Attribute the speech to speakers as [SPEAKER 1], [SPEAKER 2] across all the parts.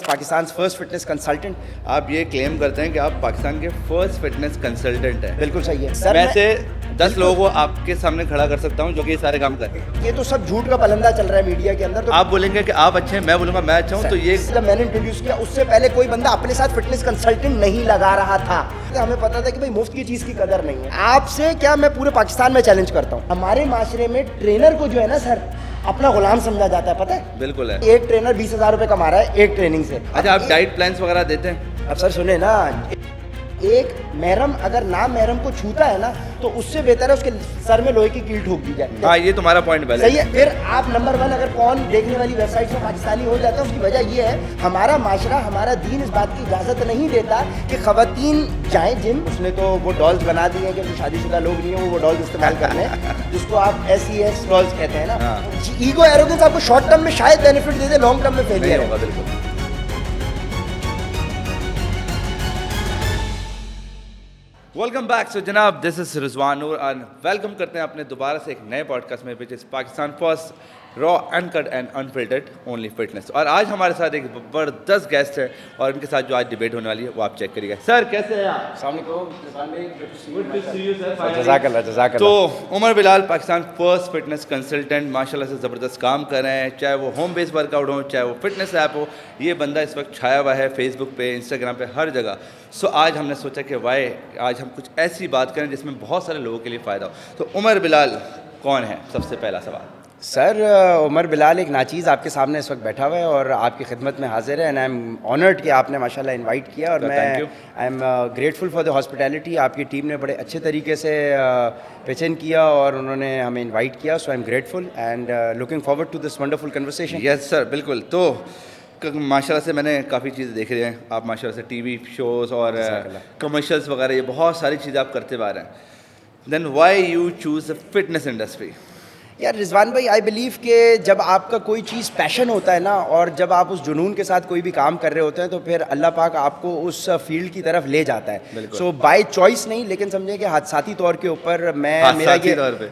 [SPEAKER 1] Pakistan first fitness consultant.
[SPEAKER 2] आप ये claim करते हैं कि आप पाकिस्तान के फर्स्ट फिटनेस कंसल्टेंट हैं।
[SPEAKER 1] बिल्कुल सही है सर।
[SPEAKER 2] वैसे 10 लोगों को आपके सामने खड़ा कर सकता हूँ जो कि ये सारे काम कर रहे हैं।
[SPEAKER 1] ये तो सब झूठ का पलंदा चल रहा है मीडिया के अंदर। तो
[SPEAKER 2] आप बोलेंगे कि आप अच्छे हैं, मैं बोलूँगा मैं अच्छा हूँ, तो ये
[SPEAKER 1] जब मैंने इंट्रोड्यूस किया उससे पहले कोई बंदा अपने साथ फिटनेस कंसल्टेंट नहीं लगा रहा था। हमें पता था कि भाई मुफ्त की चीज़ की कदर नहीं है। आपसे क्या, मैं पूरे पाकिस्तान में चैलेंज करता हूँ, हमारे माशरे में ट्रेनर को जो है ना सर अपना गुलाम समझा जाता है, पता है?
[SPEAKER 2] बिल्कुल है।
[SPEAKER 1] एक ट्रेनर 20,000 रुपए कमा रहा है एक ट्रेनिंग से।
[SPEAKER 2] अच्छा, आप डाइट प्लान्स वगैरह देते हैं?
[SPEAKER 1] अब सर सुने ना, एक महरम अगर ना महरम को छूता है ना तो उससे बेहतर है उसके सर में लोहे की कील ठोक दी जाए।
[SPEAKER 2] हाँ, ये तुम्हारा पॉइंट वैलिड
[SPEAKER 1] सही है। फिर आप नंबर 1 अगर कौन देखने वाली वेबसाइट में पाकिस्तानी हो जाता है, उसकी वजह ये है हमारा माशरा, हमारा दीन इस बात की इजाज़त नहीं देता कि ख़वातीन जाएँ जिम। उसने तो वो डॉल्स बना दी हैं कि जो शादीशुदा लोग नहीं है वो डॉल्स इस्तेमाल कर लें, जिसको आप SES डॉल्स कहते हैं ना। ईगो एरोगेंस आपको शॉर्ट टर्म में शायद बेनिफिट दे दे, लॉन्ग टर्म में फेलियर होगा।
[SPEAKER 2] बिल्कुल। Welcome back. सो जनाब, this is Rizwan Noor and welcome करते हैं अपने दोबारा से एक नए पॉडकास्ट में, which is Pakistan first raw uncut and unfiltered only fitness. और आज हमारे साथ एक ज़बरदस्त गेस्ट है और इनके साथ जो आज डिबेट होने वाली है वो आप चेक करिएगा। सर कैसे हैं आप?
[SPEAKER 1] जज़ाकल्लाह।
[SPEAKER 2] तो Umar Bilal Pakistan first fitness consultant माशाल्लाह से ज़बरदस्त काम कर रहे हैं, चाहे वो होम बेस्ड वर्कआउट हो, चाहे वो फिटनेस ऐप हो। ये बंदा इस वक्त छाया हुआ है फेसबुक पे, इंस्टाग्राम पे, हर जगह। सो आज हमने सोचा कि वाई आज हम कुछ ऐसी बात करें जिसमें बहुत सारे लोगों के लिए फ़ायदा हो। तो उमर बिलाल कौन है, सबसे पहला सवाल।
[SPEAKER 1] सर उमर बिलाल एक नाचीज़ आपके सामने इस वक्त बैठा हुआ है और आपकी खिदमत में हाजिर है। एंड आई एम ऑनर्ड कि आपने माशाल्लाह इनवाइट किया और मैं आई am grateful for the hospitality. आपकी टीम ने बड़े अच्छे तरीके से पिच इन किया और उन्होंने हमें इनवाइट किया। So I am grateful and looking forward to this wonderful conversation.
[SPEAKER 2] Yes sir, बिल्कुल। तो माशाल्लाह से मैंने काफ़ी चीज़ें देख रही हैं आप, माशाल्लाह से टीवी शोज़ और कमर्शियल्स वगैरह, ये बहुत सारी चीज़ें आप करते आ रहे हैं। Then why you choose the fitness industry?
[SPEAKER 1] यार रिजवान भाई, आई बिलीव कि जब आपका कोई चीज़ पैशन होता है ना और जब आप उस जुनून के साथ कोई भी काम कर रहे होते हैं तो फिर अल्लाह पाक आपको उस फील्ड की तरफ ले जाता है। सो बाय चॉइस नहीं, लेकिन समझे कि हादसाती तौर के ऊपर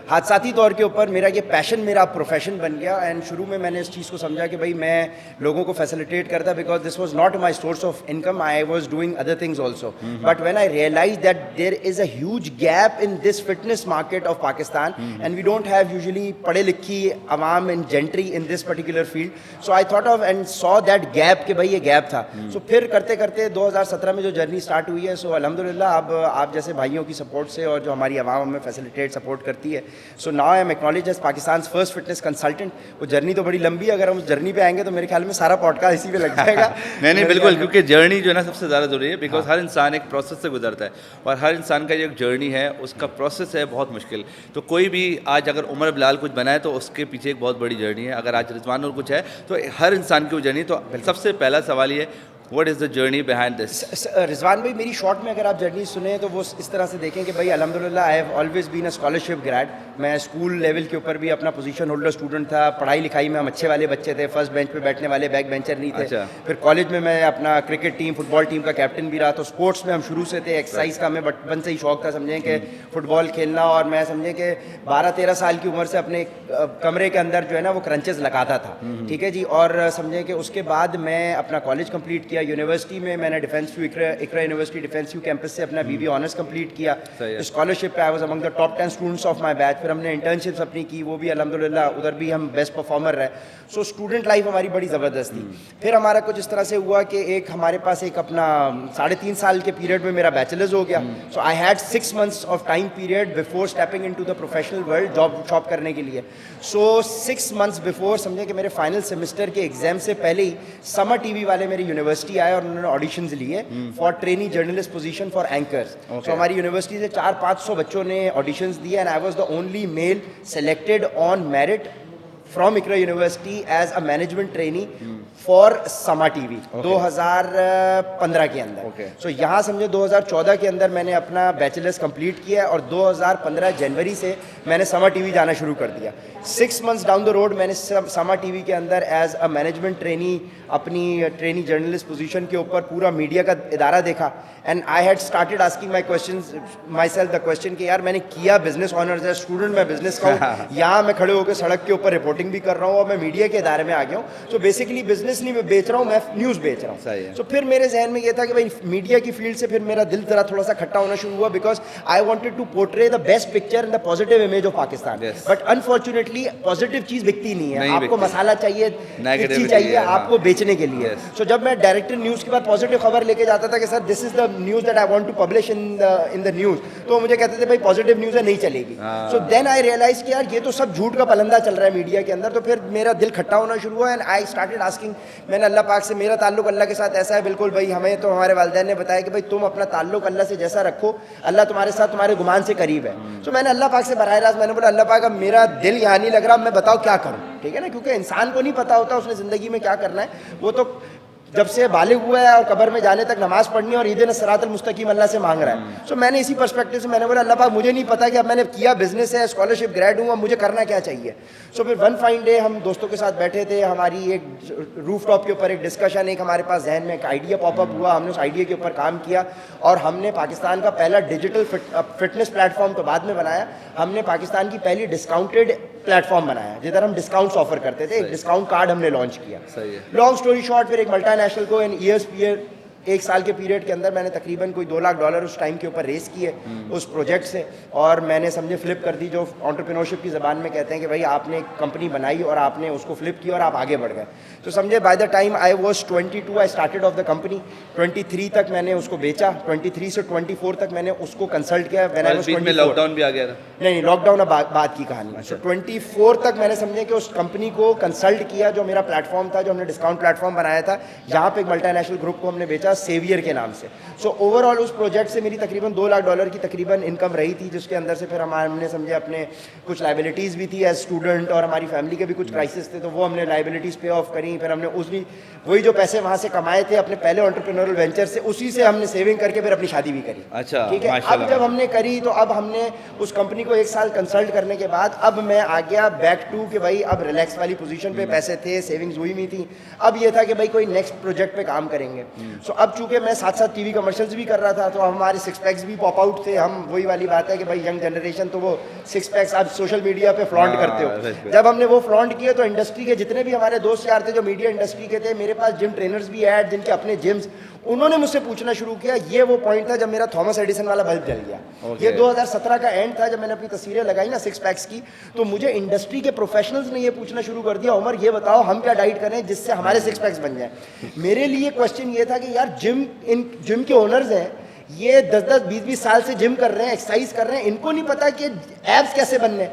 [SPEAKER 1] हादसाती तौर के ऊपर मेरा ये पैशन मेरा प्रोफेशन बन गया। एंड शुरू में मैंने इस चीज़ को समझा कि भाई मैं लोगों को फैसिलिटेट करता because this was not my source of income, I was doing other things also. But when I realize that there is a huge gap in this fitness market of Pakistan and we don't have usually पढ़े लिखी अवाम in gentry in this particular field. So I thought of and saw that gap कि भाई ये gap था। सो फिर करते करते 2017 में जो जर्नी स्टार्ट हुई है, सो अल्हम्दुलिल्लाह अब आप जैसे भाइयों की सपोर्ट से और जो हमारी अवाम हमें फैसिलिटेट सपोर्ट करती है, so now I am acknowledge as Pakistan first fitness consultant. वो जर्नी तो बड़ी लंबी है, अगर हम उस जर्नी पे आएंगे तो मेरे ख्याल में सारा पॉडकास्ट इसी पे लग जाएगा।
[SPEAKER 2] नहीं बिल्कुल, क्योंकि जर्नी जो है ना सबसे ज़्यादा ज़रूरी है, बिकॉज हर इंसान एक प्रोसेस से गुजरता है और हर इंसान का जो एक जर्नी है उसका प्रोसेस है बहुत मुश्किल। तो कोई भी आज अगर उमर बिलाल कुछ बनाए तो उसके पीछे एक बहुत बड़ी जर्नी है। अगर आज रिजवान और कुछ है तो हर इंसान की वो जर्नी। तो सबसे पहला सवाल ये, what is the journey behind this?
[SPEAKER 1] Rizwan भाई, मेरी शॉर्ट में अगर आप जर्नी सुने तो वो इस तरह से देखें कि भाई अल्हम्दुलिल्लाह I have always been a scholarship grade. मैं स्कूल लेवल के ऊपर भी अपना पोजीशन होल्डर स्टूडेंट था। पढ़ाई लिखाई में हम अच्छे वाले बच्चे थे, फर्स्ट बेंच पे बैठने वाले, बैक बेंचर नहीं थे।
[SPEAKER 2] अच्छा।
[SPEAKER 1] फिर कॉलेज में मैं अपना क्रिकेट टीम, फुटबॉल टीम का कैप्टन भी रहा। तो स्पोर्ट्स में हम शुरू से थे। एक्सरसाइज का हमें बचपन से ही शौक था, समझें कि फुटबॉल खेलना। और मैं समझें कि 12-13 साल की उम्र से अपने कमरे के अंदर जो है ना वो क्रंचेस लगाता था, ठीक है जी। और समझें कि उसके बाद मैं अपना कॉलेज कंप्लीट किया। यूनिवर्सिटी में मैंने डिफेंस व्यू इकरा यूनिवर्सिटी डिफेंस व्यू कैंपस से अपना BBA ऑनर्स कंप्लीट किया। स्कॉलरशिप पे I was among the top 10 students of my batch. फिर हमने इंटर्नशिप्स अपनी की, वो भी अल्हम्दुलिल्लाह उधर भी हम बेस्ट परफॉर्मर रहे। सो स्टूडेंट लाइफ हमारी बड़ी ज़बरदस्त थी। फिर हमारा कुछ इस तरह से हुआ कि एक हमारे पास एक अपना 3.5 साल के पीरियड में मेरा बैचलर्स हो गया। So I had 6 months of time period before stepping into the professional world job करने के लिए। सो 6 months बिफोर समझे कि मेरे फाइनल सेमेस्टर के एग्जाम से पहले ही समर टीवी वाले मेरी यूनिवर्सिटी आए और उन्होंने ऑडिशंस लिए for trainee journalist position for anchors. तो हमारी यूनिवर्सिटी से 400-500 बच्चों ने ऑडिशंस दिए and I was the only male selected on merit from Iqra university as a management trainee for Samaa TV 2015 के अंदर। सो यहाँ समझे 2014 के अंदर मैंने अपना बैचलर्स कंप्लीट किया और 2015 जनवरी से मैंने समा टीवी जाना शुरू कर दिया। 6 months डाउन द रोड मैंने समा टीवी के अंदर एज अ मैनेजमेंट ट्रेनी अपनी ट्रेनी जर्नलिस्ट पोजीशन के ऊपर पूरा मीडिया का इदारा देखा। And I had started asking my self the question कि यार मैंने किया बिजनेस ऑनर्स है, स्टूडेंट मैं बिजनेस का हूँ, यहाँ मैं खड़े होकर सड़क के ऊपर रिपोर्टिंग रिपोर्टिंग भी कर रहा हूँ और मैं मीडिया के दायरे में आ गया हूँ। सो बेसिकली बिजनेस नहीं मैं बेच रहा हूँ, मैं न्यूज़ बेच रहा
[SPEAKER 2] सही है।
[SPEAKER 1] हूँ। सो फिर मेरे जहन में ये था कि भाई मीडिया की फील्ड से फिर मेरा दिल जरा थोड़ा सा खट्टा होना शुरू हुआ, because I wanted to portray the best picture in the positive image of Pakistan.
[SPEAKER 2] Yes.
[SPEAKER 1] But unfortunately positive चीज़ बिकती नहीं है,
[SPEAKER 2] नहीं
[SPEAKER 1] आपको
[SPEAKER 2] बिकती।
[SPEAKER 1] मसाला चाहिए,
[SPEAKER 2] Negativity
[SPEAKER 1] चीज़ चाहिए
[SPEAKER 2] है, हाँ।
[SPEAKER 1] आपको बेचने के लिए।
[SPEAKER 2] Yes.
[SPEAKER 1] सो जब मैं डायरेक्टर न्यूज़ के बाद पॉजिटिव खबर लेके जाता था कि sir this is the news that I want to publish in the news, तो मुझे कहते थे भाई पॉजिटिव न्यूज़ है, नहीं चलेगी।
[SPEAKER 2] हाँ।
[SPEAKER 1] सो देन आई रियलाइज कि यार ये तो सब झूठ का पलंदा चल रहा है मीडिया के अंदर। तो फिर मेरा दिल खट्टा होना शुरू हुआ एंड आई स्टार्टेड आस्किंग, मैंने अल्लाह पाक से, मेरा ताल्लुक अल्लाह के साथ ऐसा है बिल्कुल भाई, हमें तो हमारे वालिदैन ने बताया कि भाई तुम अपना ताल्लुक अल्लाह से जैसा रखो, अल्लाह तुम्हारे साथ तुम्हारे गुमान से करीब है। सो मैंने अल्लाह पाक से बराह रास्त मैंने बोला, अल्लाह पाक अब मेरा दिल यहाँ नहीं लग रहा, मैं बताओ क्या करूँ, ठीक है ना, क्योंकि इंसान को नहीं पता होता उसने ज़िंदगी में क्या करना है। वो तो जब से बालिग हुआ है और कब्र में जाने तक नमाज पढ़नी है और ईद सिरातल मुस्तकीम अल्लाह से मांग रहा है। सो मैंने इसी पर्सपेक्टिव से मैंने बोला, अल्लाह पाक मुझे नहीं पता कि अब मैंने किया बिजनेस है, स्कॉलरशिप ग्रेड हूँ, अब मुझे करना क्या चाहिए। सो फिर वन फाइन डे हम दोस्तों के साथ बैठे थे, हमारी एक रूफ टॉप के ऊपर एक डिस्कशन, एक हमारे पास जहन में एक आइडिया पॉपअप हुआ, हमने उस आइडिया के ऊपर काम किया और हमने पाकिस्तान का पहला डिजिटल फिटनेस प्लेटफॉर्म तो बाद में बनाया, हमने पाकिस्तान की पहली डिस्काउंटेड प्लेटफॉर्म बनाया जिधर हम डिस्काउंट्स ऑफर करते थे। एक डिस्काउंट कार्ड हमने लॉन्च किया।
[SPEAKER 2] सही है।
[SPEAKER 1] लॉन्ग स्टोरी शॉर्ट, फिर एक मल्टीनेशनल को इन ईयर्स पीरियड, एक साल के पीरियड के अंदर मैंने तकरीबन कोई $2 लाख उस टाइम के ऊपर रेस किए उस प्रोजेक्ट से, और मैंने समझे फ्लिप कर दी, जो एंटरप्रेन्योरशिप की ज़बान में कहते हैं कि भाई आपने एक कंपनी बनाई और आपने उसको फ्लिप किया और आप आगे बढ़ गए। तो समझे by the time I was 22 I started off the company, 23 तक मैंने उसको बेचा, 23 से 24 तक मैंने उसको कंसल्ट किया। व्हेन आई वाज 24
[SPEAKER 2] लॉकडाउन भी आ गया था।
[SPEAKER 1] नहीं, लॉकडाउन अब बाद की कहानी है। 24 तक मैंने समझे कि उस कंपनी को कंसल्ट किया, जो मेरा प्लेटफॉर्म था, जो हमने डिस्काउंट प्लेटफॉर्म बनाया था, यहाँ पे एक मल्टीनेशनल ग्रुप को हमने बेचा सेवियर के नाम से। सो ओवरऑल उस प्रोजेक्ट से मेरी तकरीबन $2 लाख की तकरीबन इनकम रही थी, जिसके अंदर से फिर हमने समझे अपने कुछ लाइबिलिटीज़ भी थी एज स्टूडेंट, और हमारी फैमिली के भी कुछ क्राइसिस थे, तो वो हमने लाइबिलिटीज़ पे ऑफ करी। फिर हमने उस भी वही जो पैसे वहाँ से कमाए थे अपने पहले एंटरप्रेन्योरल वेंचर से, उसी से हमने सेविंग करके फिर अपनी शादी भी करी।
[SPEAKER 2] अच्छा,
[SPEAKER 1] ठीक है। अब जब हमने करी तो अब हमने उस कंपनी को 1 साल कंसल्ट करने के बाद अब मैं आ गया बैक टू कि भाई अब रिलैक्स वाली पोजीशन पे, पैसे थे, सेविंग्स हुई हुई थी, अब ये था कि भाई कोई नेक्स्ट प्रोजेक्ट पे काम करेंगे। सो अब चूंकि मैं साथ साथ टीवी कमर्शियल्स भी कर रहा था, तो हमारे 6 पैक्स भी पॉप आउट थे। हम वही वाली बात है कि भाई यंग जनरेशन तो वो 6 पैक्स आप सोशल मीडिया पे फ्लॉन्ट करते हो। जब हमने वो फ्लॉन्ट किए तो इंडस्ट्री के जितने भी हमारे दोस्त यार थे जो मीडिया इंडस्ट्री के थे, मेरे पास जिम ट्रेनर्स भी ऐड जिनके अपने जिम्स, उन्होंने मुझसे पूछना शुरू किया। ये वो पॉइंट था जब मेरा थॉमस एडिसन वाला बल्ब जल गया। ये 2017 का एंड था, जब मैंने अपनी तस्वीरें लगाई ना 6 पैक्स की, तो मुझे इंडस्ट्री के प्रोफेशनल्स ने ये पूछना शुरू कर दिया, उमर ये बताओ हम क्या डाइट करें जिससे हमारे 6 पैक्स बन जाए। मेरे लिए क्वेश्चन ये था कि यार जिम के ओनर्स हैं, ये 10-10, 20-20 साल से जिम कर रहे हैं, एक्सरसाइज कर रहे हैं, इनको नहीं पता कि एब्स कैसे बनने।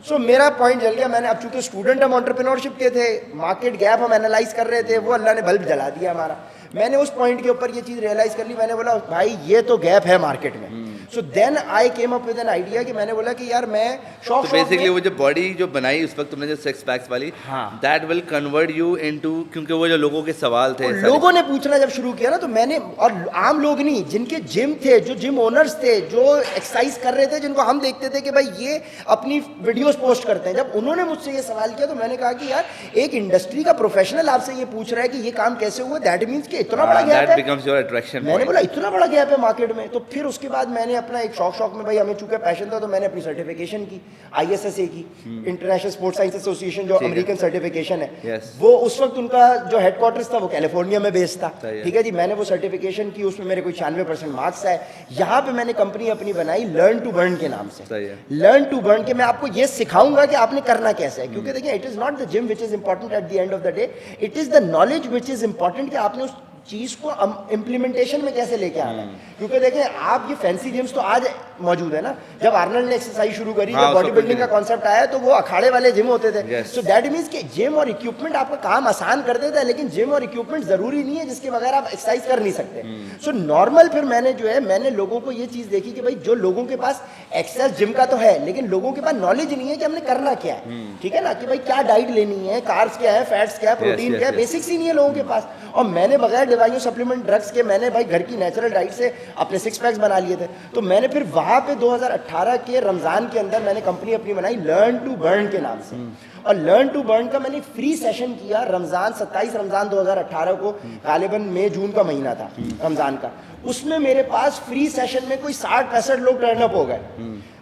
[SPEAKER 1] सो मेरा पॉइंट जल गया। मैंने अब चूंकि स्टूडेंट हम एंटरप्रेन्योरशिप के थे, मार्केट गैप हम एनालाइज कर रहे थे, वो अल्लाह ने बल्ब जला दिया हमारा। मैंने उस पॉइंट के ऊपर ये चीज़ रियलाइज कर ली, मैंने बोला भाई ये तो गैप है मार्केट में। So then I came up with an idea कि मैंने बोला कि यार मैं शौक
[SPEAKER 2] बेसिकली वो जो बॉडी जो बनाई उस वक्त तुमने जो 6 पैक्स वाली, that will convert you into, क्योंकि वो जो लोगों के सवाल थे,
[SPEAKER 1] लोगों ने पूछना जब शुरू किया ना, तो मैंने, और आम लोग नहीं, जिनके जिम थे, जो जिम ओनर्स थे, जो एक्सरसाइज कर रहे थे, जिनको हम देखते थे कि भाई ये अपनी वीडियोस पोस्ट करते हैं, जब उन्होंने मुझसे ये सवाल किया तो मैंने कहा कि यार एक इंडस्ट्री का प्रोफेशनल आपसे ये पूछ रहा है कि ये काम कैसे हुआ, दैट मींस कि इतना बड़ा गैप है।
[SPEAKER 2] Becomes your attraction.
[SPEAKER 1] मैंने बोला इतना बड़ा गैप है मार्केट में। तो फिर उसके बाद मैंने अपना एक शौक में, भाई हमें चूंकि पैशन था, तो मैंने अपनी सर्टिफिकेशन की ISSA की, इंटरनेशनल स्पोर्ट्स साइंस एसोसिएशन, जो अमेरिकन सर्टिफिकेशन है। वो उस वक्त उनका जो हेडक्वार्टर्स था वो कैलिफोर्निया में बेस्ड था। ठीक है जी, मैंने वो सर्टिफिकेशन की, उसमें मेरे कोई 96% मार्क्स आए। यहाँ पे मैंने कंपनी अपनी बनाई लर्न टू बर्न के नाम से। लर्न टू बर्न के मैं आपको ये सिखाऊंगा कि आपने करना कैसे है, क्योंकि देखिए it is not the gym which is important at the end of the day, it is the knowledge which is important कि आपने उस चीज़ को इम्प्लीमेंटेशन में कैसे लेके आना है। क्योंकि देखें आप, ये फैंसी जिम्स तो आज मौजूद है ना, जब आर्नल्ड ने एक्सरसाइज शुरू करी, जब बॉडी बिल्डिंग का कॉन्सेप्ट आया, तो वो अखाड़े वाले जिम होते थे। सो दैट मीन्स कि जिम और इक्विपमेंट आपका काम आसान कर देता है, लेकिन जिम और इक्विपमेंट जरूरी नहीं है जिसके बगैर आप एक्सरसाइज कर नहीं सकते। सो नॉर्मल फिर मैंने जो है, मैंने लोगों को ये चीज़ देखी कि भाई जो लोगों के पास एक्सेस जिम का तो है, लेकिन लोगों के पास नॉलेज नहीं है कि हमने करना क्या है। ठीक है ना, कि भाई क्या डाइट लेनी है, कार्ब्स क्या है, फैट्स क्या है, प्रोटीन क्या है, बेसिक्स ही नहीं है लोगों के पास। और मैंने बगैर दवाइयों, सप्लीमेंट, ड्रग्स के मैंने भाई घर की नेचुरल डाइट से अपने 6 पैक्स बना लिए थे। तो मैंने फिर वहाँ पे 2018 के रमज़ान के अंदर मैंने कंपनी अपनी बनाई लर्न टू बर्न के नाम से। और लर्न टू बर्न का मैंने फ्री सेशन किया रमज़ान, 27 रमज़ान 2018 को, गालिबन मई जून का महीना था रमज़ान का। उसमें मेरे पास फ्री सेशन में कोई 60-65 लोग टर्न अप हो गए।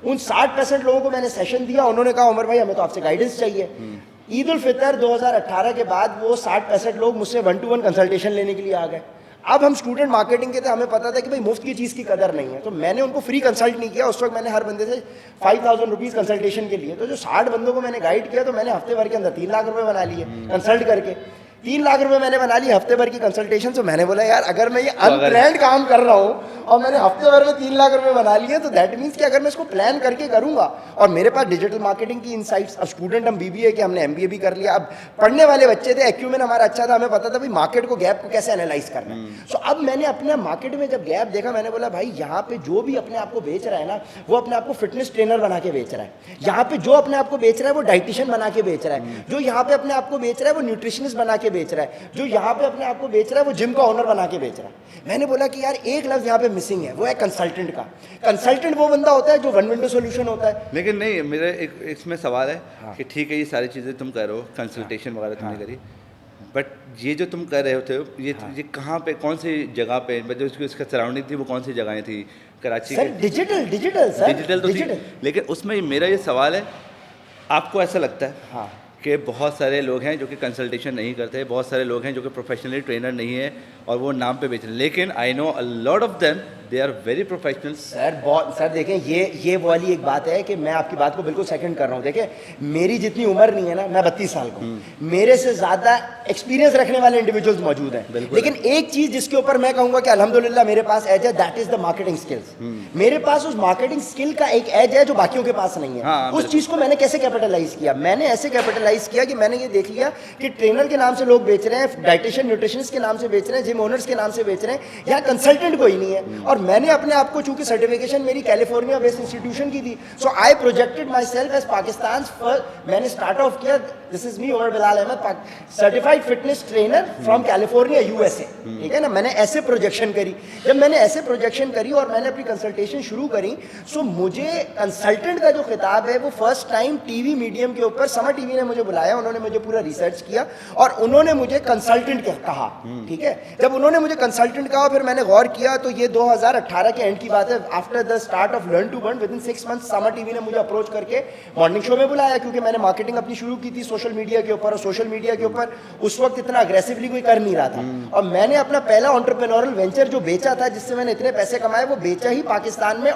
[SPEAKER 1] उन 60-65 लोगों को मैंने सेशन दिया। उन्होंने कहा उमर भाई हमें तो आपसे गाइडेंस चाहिए। ईद उल फितर 2018 के बाद वो 60-65 लोग मुझसे 1-to-1 कंसल्टेशन लेने के लिए आ गए। अब हम स्टूडेंट मार्केटिंग के थे, हमें पता था कि भाई मुफ्त की चीज़ की कदर नहीं है, तो मैंने उनको फ्री कंसल्ट नहीं किया। उस वक्त मैंने हर बंदे से 5000 रुपीज़ कंसल्टेशन के लिए, तो जो 60 बंदों को मैंने गाइड किया, तो मैंने हफ्ते भर के अंदर 3 लाख रुपए बना लिए कंसल्ट करके। 3 लाख रुपए मैंने बना लिए हफ्ते भर की कंसल्टेशन। तो मैंने बोला यार अगर मैं ये अनप्लान्ड काम कर रहा हूँ और मैंने हफ्ते भर में 3 लाख रुपए बना लिए, तो दैट मीन्स कि अगर मैं इसको प्लान करके करूंगा और मेरे पास डिजिटल मार्केटिंग की इनसाइट्स, अब स्टूडेंट हम बीबीए के, हमने एमबीए भी कर लिया, अब पढ़ने वाले बच्चे थे, एक्यूमेन हमारा अच्छा था, हमें पता था भाई मार्केट को, गैप को कैसे एनालाइज करना है। सो अब मैंने अपने मार्केट में जब गैप देखा, मैंने बोला भाई यहाँ पे जो भी अपने आप को बेच रहा है ना, वो अपने आप को फिटनेस ट्रेनर बना के बेच रहा है। यहाँ पे जो अपने आप को बेच रहा है वो डाइटिशियन बना के बेच रहा है। जो यहाँ पे अपने आप को बेच रहा है वो न्यूट्रिशनिस्ट बना के बेच रहा है। जो यहाँ पे अपने आप को बेच रहा है वो जिम का ओनर बना के बेच रहा है। मैंने बोला कि यार एक लफ्ज यहाँ पे मिसिंग है, वो है कंसल्टेंट का। कंसल्टेंट वो बंदा होता है जो वन विंडो सॉल्यूशन होता है।
[SPEAKER 2] लेकिन नहीं, मेरा एक इसमें सवाल है कि ठीक है ये सारी चीज़ें तुम कर रहे हो, कंसल्टेशन वगैरह तुमने करी, बट ये जो तुम कर रहे होते हो ये कहाँ पे, कौन सी जगह पे, जो इसका सराउंडिंग थी वो कौन सी जगहें थी Karachi
[SPEAKER 1] sir? Digital sir,
[SPEAKER 2] digital तो थी, लेकिन उसमें मेरा ये सवाल है, आपको ऐसा लगता है कि बहुत सारे लोग हैं जो कि कंसल्टेशन नहीं करते, बहुत सारे लोग हैं जो कि प्रोफेशनली ट्रेनर नहीं है और वो नाम पे बेच रहे हैं, लेकिन I know a lot of them they are very professional.
[SPEAKER 1] Sir देखें, ये वो वाली एक बात है कि मैं आपकी बात को बिल्कुल सेकंड कर रहा हूँ। देखें मेरी जितनी उम्र नहीं है ना, मैं 32 साल का हूँ, मेरे से ज़्यादा एक्सपीरियंस रखने वाले इंडिविजुअल्स मौजूद हैं, लेकिन एक चीज़ जिसके ऊपर मैं कहूँगा कि अल्हम्दुलिल्लाह मेरे पास एज है, that is the marketing skills. मेरे पास उस मार्केटिंग स्किल का एक एज है जो बाकियों के पास नहीं है। उस चीज़ को मैंने कैसे कैपिटलाइज किया? मैंने ऐसे कैपिटलाइज किया कि मैंने ये देख लिया कि ट्रेनर के नाम से लोग बेच रहे हैं, डाइटिशियन न्यूट्रिशनिस्ट के नाम से बेच रहे हैं, जिम ओनर्स के नाम से बेच रहे हैं, यहाँ कंसल्टेंट कोई नहीं है। और मैंने अपने आप को, चूंकि सर्टिफिकेशन मेरी कैलिफोर्निया बेस्ड इंस्टीट्यूशन की थी, so I projected my self as Pakistan first. मैंने स्टार्ट ऑफ किया, this is me Umar Bilal Ahmad, certified fitness trainer from California USA, ठीक है ना। मैंने ऐसे प्रोजेक्शन करी। जब मैंने ऐसे प्रोजेक्शन करी और मैंने अपनी कंसल्टेशन शुरू करी, सो मुझे कंसल्टेंट का जो खिताब है वो फर्स्ट टाइम टीवी मीडियम के ऊपर समर टीवी ने मुझे बुलाया, उन्होंने मुझे पूरा रिसर्च किया और उन्होंने मुझे कंसल्टेंट कहा, ठीक है। जब उन्होंने मुझे कंसल्टेंट कहा फिर मैंने गौर किया, तो ये 2018 के एंड की बात है। After the start of learn to burn, within 6 months Samaa TV ने मुझे अप्रोच करके मॉर्निंग शो में बुलाया, क्योंकि मैंने मार्केटिंग अपनी शुरू की थी सोशल मीडिया के ऊपर, और सोशल मीडिया के ऊपर उस वक्त इतना अग्रेसिवली कोई कर नहीं रहा था। और मैंने अपना पहला एंटरप्रेन्योरल वेंचर जो बेचा था, जिससे मैंने इतने पैसे कमाए, वो बेचा ही पाकिस्तान में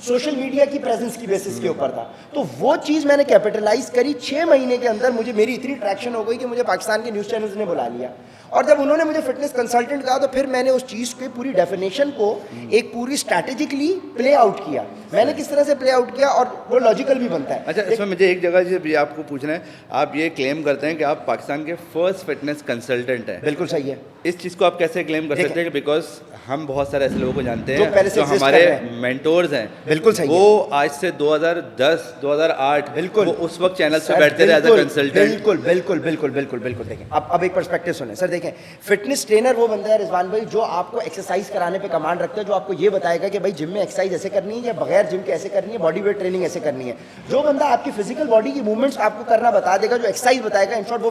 [SPEAKER 1] सोशल मीडिया की प्रेजेंस की बेसिस के ऊपर था। तो वो चीज़ मैंने कैपिटलाइज करी। 6 महीने के अंदर मुझे मेरी इतनी ट्रैक्शन हो गई कि मुझे पाकिस्तान के न्यूज़ चैनल्स ने बुला लिया। और जब उन्होंने मुझे फिटनेस कंसल्टेंट कहा, तो फिर मैंने उस चीज़ की पूरी डेफिनेशन को एक पूरी स्ट्रैटेजिकली प्ले आउट किया। मैंने किस तरह से प्ले आउट किया और वो लॉजिकल भी बनता है।
[SPEAKER 2] अच्छा, इसमें मुझे एक जगह से भी आपको पूछना है, आप ये क्लेम करते हैं कि आप पाकिस्तान के फर्स्ट फिटनेस कंसल्टेंट हैं।
[SPEAKER 1] बिल्कुल सही है।
[SPEAKER 2] इस चीज़ को आप कैसे क्लेम कर सकते हैं? बिकॉज हम बहुत सारे ऐसे लोगों को जानते हैं
[SPEAKER 1] जो पहले से
[SPEAKER 2] हमारे मेंटोर्स हैं।
[SPEAKER 1] बिल्कुल सही
[SPEAKER 2] वो आज से 2010 2008
[SPEAKER 1] बिल्कुल
[SPEAKER 2] वो उस वक्त चैनल पे बैठते रहे एज अ कंसल्टेंट।
[SPEAKER 1] बिल्कुल बिल्कुल बिल्कुल बिल्कुल बिल्कुल। देखें अब एक पर्सपेक्टिव सुने सर। देखें फिटनेस ट्रेनर वो बंदा है रिजवान भाई जो आपको एक्सरसाइज कराने पे कमांड रखता है, जो आपको ये बताएगा कि भाई जिम में एक्सरसाइज ऐसे करनी है या बगैर जिम के ऐसे करनी है, बॉडी वेट ट्रेनिंग ऐसे करनी है। जो बंदा आपकी फिजिकल बॉडी की मूवमेंट्स आपको करना बता देगा, जो एक्सरसाइज बताएगा, इन शॉर्ट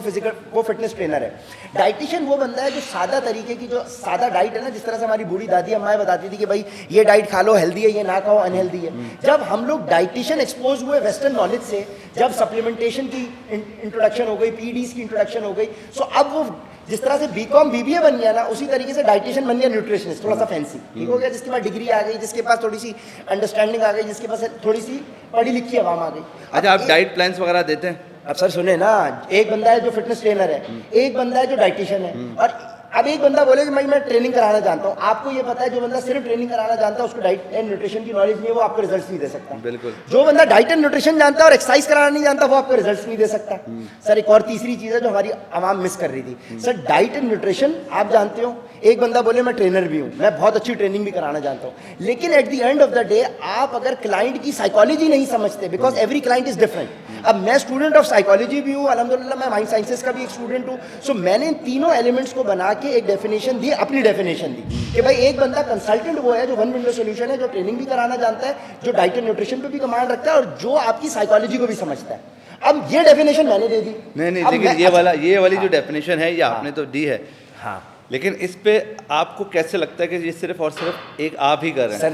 [SPEAKER 1] वो फिटनेस ट्रेनर है। डाइटिशियन वो बंदा है जो सादा तरीके की, जो सादा डाइट है ना, जिस तरह से हमारी बूढ़ी दादी अम्माएं बताती थी कि भाई ये डाइट खा लो हेल्दी है, ये ना खाओ अनहेल्दी है। जब हम लोग डाइटिशियन एक्सपोज हुए वेस्टर्न नॉलेज से, जब सप्लीमेंटेशन की इंट्रोडक्शन हो गई, पीडीज की इंट्रोडक्शन हो गई, सो अब वो जिस तरह से बीकॉम बीबीए बन गया ना, उसी तरीके से डाइटिशियन बन गया न्यूट्रिशनिस्ट, थोड़ा सा फैंसी, ठीक हो गया। जिसके पास डिग्री आ गई, जिसके पास थोड़ी सी अंडरस्टैंडिंग आ गई, जिसके पास थोड़ी सी पढ़ी लिखी आवाम आ गई।
[SPEAKER 2] अच्छा, आप डाइट प्लान्स वगैरह देते हैं?
[SPEAKER 1] अब सर सुने ना, एक बंदा है जो फिटनेस ट्रेनर है, एक बंदा है जो डाइटिशियन है, और अब एक बंदा बोले कि मैं ट्रेनिंग कराना जानता हूँ। आपको ये पता है जो बंदा सिर्फ ट्रेनिंग कराना जानता है उसको डाइट एंड न्यूट्रिशन की नॉलेज नहीं है, वो आपको रिजल्ट्स नहीं दे सकता।
[SPEAKER 2] बिल्कुल।
[SPEAKER 1] जो बंदा डाइट एंड न्यूट्रिशन जानता है और एक्सरसाइज कराना नहीं जानता, वो आपको रिजल्ट्स नहीं दे सकता। सर एक और तीसरी चीज़ है जो हमारी आवाम मिस कर रही थी। सर डाइट एंड न्यूट्रिशन आप जानते हो, एक बंदा बोले मैं ट्रेनर भी हूँ, मैं बहुत अच्छी ट्रेनिंग भी कराना जानता हूँ, लेकिन at the end of the day आप अगर क्लाइंट की साइकोलॉजी नहीं समझते, because every client is different. अब मैं स्टूडेंट ऑफ साइकोलॉजी भी हूँ, अल्हम्दुलिल्लाह मैं माइंड साइंसेस का भी एक स्टूडेंट हूँ। सो मैंने इन तीनों एलिमेंट्स को बना के एक डेफिनेशन दी, अपनी डेफिनेशन दी कि भाई एक बंदा कंसल्टेंट वो है जो वन विंडो सॉल्यूशन है, जो ट्रेनिंग भी कराना जानता है, जो डाइट एंड न्यूट्रिशन पे भी कमांड रखता है, और जो आपकी साइकोलॉजी को भी समझता है। अब ये डेफिनेशन मैंने दे दी।
[SPEAKER 2] नहीं, लेकिन ये वाली जो डेफिनेशन है ये आपने तो दी है, हाँ, लेकिन इस पे आपको कैसे लगता है कि ये सिर्फ और सिर्फ एक आप ही कर रहे हैं?
[SPEAKER 1] सर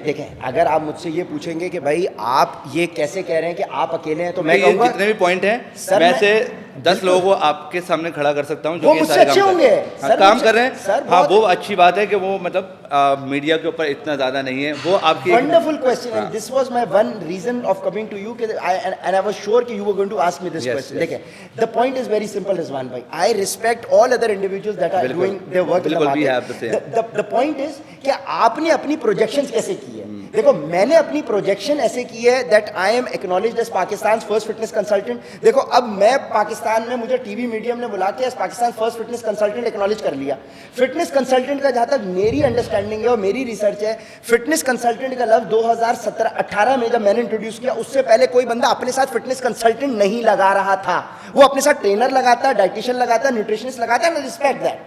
[SPEAKER 1] देखें अगर आप मुझसे ये पूछेंगे कि भाई आप ये कैसे कह रहे हैं कि आप अकेले हैं, तो मैं कहूँगा
[SPEAKER 2] जितने भी पॉइंट हैं
[SPEAKER 1] सर,
[SPEAKER 2] मैं से 10 लोगों को आपके सामने खड़ा कर सकता हूँ
[SPEAKER 1] वो मुझसे अच्छे होंगे सर,
[SPEAKER 2] काम कर रहे हैं
[SPEAKER 1] सर,
[SPEAKER 2] हाँ, वो अच्छी बात है कि वो मतलब मीडिया के ऊपर इतना ज़्यादा नहीं है, वो आपकी
[SPEAKER 1] wonderful question and this was my one reason of coming to you and I was sure कि you were going to ask me this question. देखिए the point is very simple Rizwan भाई, I respect all other individuals that are doing their work in the market. The point is कि आपने अपनी projections कैसे की है। देखो मैंने अपनी प्रोजेक्शन ऐसे की है that I am acknowledged as Pakistan first fitness consultant. देखो अब मैं पाकिस्तान में, मुझे टीवी मीडियम ने बुला के as Pakistan first fitness consultant acknowledge कर लिया। फिटनेस कंसल्टेंट का जहां तक मेरी अंडरस्टैंडिंग है और मेरी रिसर्च है, फिटनेस कंसल्टेंट का लफ्ज 2017-18 में जब मैंने इंट्रोड्यूस किया, उससे पहले कोई बंदा अपने साथ फिटनेस कंसल्टेंट नहीं लगा रहा था। वो अपने साथ ट्रेनर लगाता, डाइटिशियन लगाता, न्यूट्रिशनिस्ट लगाता, आई रिस्पेक्ट दैट।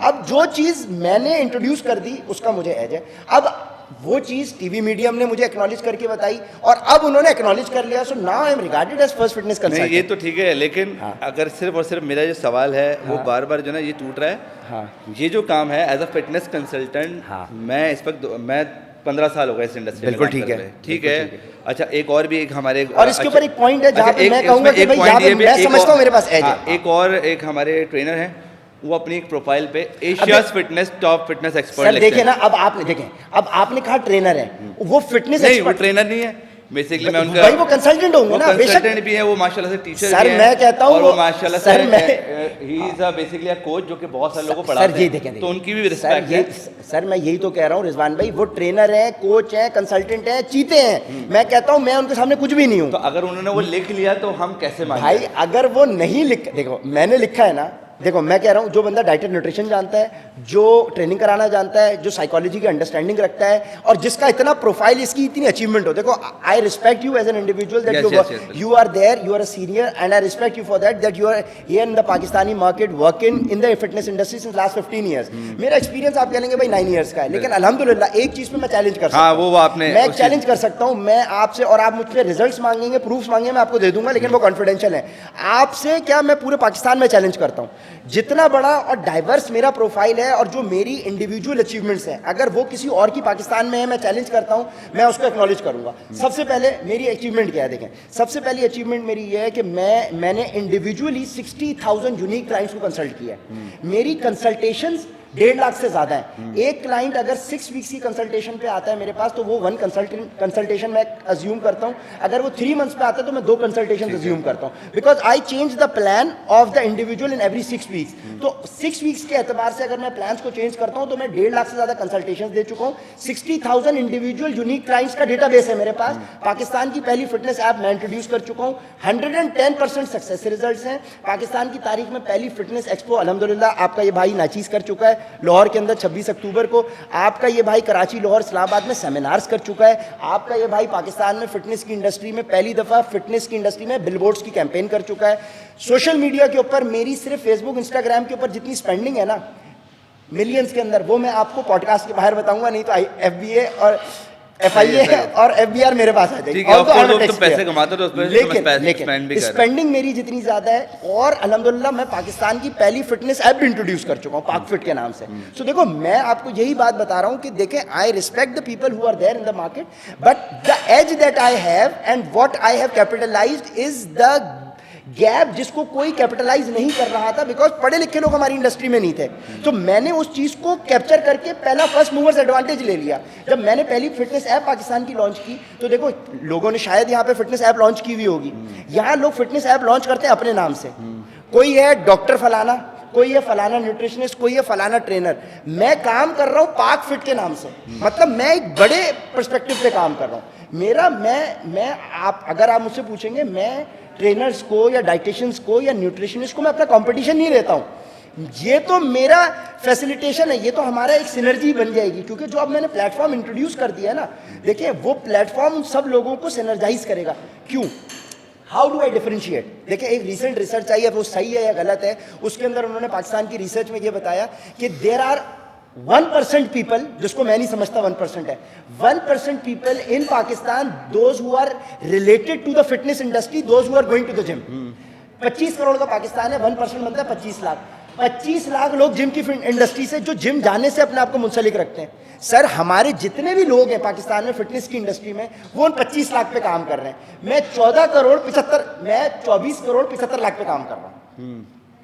[SPEAKER 1] अब जो चीज मैंने इंट्रोड्यूस कर दी उसका मुझे एज है। अब वो चीज टीवी मीडियम ने मुझे एक्नॉलेज करके बताई और अब उन्होंने एक्नॉलेज कर लिया, so now I am regarded as first fitness consultant.
[SPEAKER 2] ये तो ठीक है, लेकिन अगर सिर्फ और सिर्फ मेरा जो सवाल है वो बार बार जो ना ये टूट रहा है। ये जो काम है एज अ फिटनेस कंसल्टेंट, मैं इस वक्त मैं 15 साल हो गए इस इंडस्ट्री में।
[SPEAKER 1] बिल्कुल ठीक है,
[SPEAKER 2] ठीक है। अच्छा एक और भी एक हमारे
[SPEAKER 1] और इसके ऊपर एक पॉइंट है जहां पे मैं कहूंगा कि भाई यहां पे मैं समझता हूं मेरे पास एज है।
[SPEAKER 2] एक हमारे ट्रेनर हैं, वो अपनी एक प्रोफाइल पे Asia's fitness top fitness expert
[SPEAKER 1] sir देखे ना, अब आपने कहा ट्रेनर है, वो फिटनेस
[SPEAKER 2] नहीं, वो ट्रेनर नहीं है बेसिकली। मैं उनका
[SPEAKER 1] भाई वो कंसल्टेंट होंगे ना,
[SPEAKER 2] कंसल्टेंट भी है, वो माशाल्लाह से टीचर
[SPEAKER 1] सर
[SPEAKER 2] भी है।
[SPEAKER 1] मैं कहता हूं
[SPEAKER 2] वो माशाल्लाह
[SPEAKER 1] सर
[SPEAKER 2] से
[SPEAKER 1] मैं
[SPEAKER 2] he is a basically a coach जो कि बहुत सारे लोगों को पढ़ाते हैं, तो उनकी भी रिस्पेक्ट है।
[SPEAKER 1] सर मैं यही तो कह रहा हूँ रिजवान भाई, वो ट्रेनर हैं, कोच हैं, कंसल्टेंट हैं, चीते हैं। मैं कहता हूँ मैं उनके सामने कुछ भी नहीं हूँ।
[SPEAKER 2] तो अगर उन्होंने वो लिख लिया तो हम कैसे माने
[SPEAKER 1] भाई? अगर वो नहीं लिख, देखो मैंने लिखा है ना, देखो मैं कह रहा हूँ जो बंदा डाइट न्यूट्रिशन जानता है, जो ट्रेनिंग कराना जानता है, जो साइकोलॉजी की अंडरस्टैंडिंग रखता है और जिसका इतना प्रोफाइल, इसकी इतनी अचीवमेंट हो, देखो I respect you as an individual that you are there, you are a senior and I respect you for that you are here in the Pakistani market working in the fitness industry since last 15 years. मेरा experience आप कह लेंगे भाई 9 years का है, लेकिन अल्हम्दुलिल्लाह एक चीज पे मैं चैलेंज कर सकता हूँ।
[SPEAKER 2] वो आपने
[SPEAKER 1] मैं चैलेंज कर सकता हूँ, मैं आपसे, और आप मुझसे रिजल्ट्स मांगेंगे, प्रूफ्स मांगेंगे, मैं आपको दे दूंगा, लेकिन वो कॉन्फिडेंशियल है। आपसे क्या, मैं पूरे पाकिस्तान में चैलेंज करता हूँ, जितना बड़ा और डाइवर्स मेरा प्रोफाइल है और जो मेरी इंडिविजुअल अचीवमेंट्स हैं, अगर वो किसी और की पाकिस्तान में है, मैं चैलेंज करता हूं, मैं उसको एक्नॉलेज करूंगा। सबसे पहले मेरी अचीवमेंट क्या है, देखें सबसे पहली अचीवमेंट मेरी ये है कि मैंने इंडिविजुअली 60,000 यूनिक क्लाइंट्स को कंसल्ट किया है। मेरी कंसल्टेशंस 1.5 लाख से ज्यादा है। एक क्लाइंट अगर 6 वीक्स की कंसल्टेशन पे आता है मेरे पास, तो वो 1 कंसल्टेशन मैं अज्यूम करता हूं। अगर वो 3 मंथ्स पे आता है तो मैं 2 कंसल्टेशन अज्यूम करता हूं, because I change the plan of the individual in every 6 weeks. तो 6 वीक्स के एतबार से अगर मैं प्लान्स को चेंज करता हूं तो मैं 1.5 लाख से ज्यादा कंसल्टेशन दे चुका हूं। 60,000 इंडिविजुअल यूनिक क्लाइंट्स का डेटाबेस है मेरे पास। पाकिस्तान की पहली फिटनेस ऐप मैं इंट्रोड्यूस कर चुका हूं। 110% सक्सेस रिजल्ट्स हैं। पाकिस्तान की तारीख में पहली फिटनेस एक्सपो अल्हम्दुलिल्लाह आपका ये भाई नाचीज कर चुका है लाहौर के अंदर 26 अक्टूबर को। आपका ये भाई कराची, लाहौर, इस्लामाबाद में सेमिनार्स कर चुका है। आपका ये भाई पाकिस्तान में फिटनेस की इंडस्ट्री में पहली दफ़ा फिटनेस की इंडस्ट्री में बिलबोर्ड्स की कैंपेन कर चुका है। सोशल मीडिया के ऊपर मेरी सिर्फ फेसबुक, इंस्टाग्राम के ऊपर जितनी स्पेंडिंग है ना मिलियंस के अंदर, वो मैं आपको पॉडकास्ट के बाहर बताऊंगा, नहीं तो FBA और FIA और FBR मेरे पास आ जाएगी।
[SPEAKER 2] तो पैसे कमाते हो तो
[SPEAKER 1] लेकिन स्पेंडिंग मेरी जितनी ज्यादा है, और अल्हम्दुलिल्लाह मैं पाकिस्तान की पहली फिटनेस ऐप भी इंट्रोड्यूस कर चुका हूँ पाक फिट के नाम से। सो देखो मैं आपको यही बात बता रहा हूँ कि देखें, I respect the people who are there in the market, but the edge that I have and what I have capitalised is the gap जिसको कोई कैपिटलाइज नहीं कर रहा था, बिकॉज पढ़े लिखे लोग हमारी इंडस्ट्री में नहीं थे। तो मैंने उस चीज को कैप्चर करके पहला फर्स्ट मूवर्स एडवांटेज ले लिया। जब मैंने पहली फिटनेस ऐप पाकिस्तान की लॉन्च की, तो देखो लोगों ने शायद यहाँ पे फिटनेस ऐप लॉन्च की हुई होगी। यहाँ लोग फिटनेस ऐप लॉन्च करते हैं अपने नाम से, कोई है डॉक्टर फलाना, कोई है फलाना न्यूट्रिशनिस्ट, कोई है फलाना ट्रेनर। मैं काम कर रहा हूँ पाक फिट के नाम से, मतलब मैं एक बड़े पर्सपेक्टिव पे काम कर रहा हूँ। मेरा मैं आप अगर आप मुझसे पूछेंगे, मैं ट्रेनर्स को या डाइटिशियंस को या न्यूट्रिशनिस्ट को मैं अपना कंपटीशन नहीं लेता हूँ। ये तो मेरा फैसिलिटेशन है, ये तो हमारा एक सिनर्जी बन जाएगी, क्योंकि जो अब मैंने प्लेटफॉर्म इंट्रोड्यूस कर दिया है ना, देखिए वो प्लेटफॉर्म सब लोगों को सिनर्जाइज करेगा। क्यों? How do I differentiate? देखिए एक रिसेंट रिसर्च आई है, वो सही है या गलत है, उसके अंदर उन्होंने पाकिस्तान की रिसर्च में ये बताया कि देयर आर 1% पीपल, जिसको मैं नहीं समझता 1% है, 1% people in Pakistan those who are related to the fitness industry, those who are going to the gym. 25 crore का पाकिस्तान है, 1% बनता है 25 लाख। 25 लाख लोग जिम की इंडस्ट्री से, जो जिम जाने से अपने आप को मुंसलिक रखते हैं। सर हमारे जितने भी लोग हैं पाकिस्तान में फिटनेस की इंडस्ट्री में, वो उन 25 लाख पे काम कर रहे हैं। मैं 24 करोड़ 75 लाख पे काम कर रहा हूँ।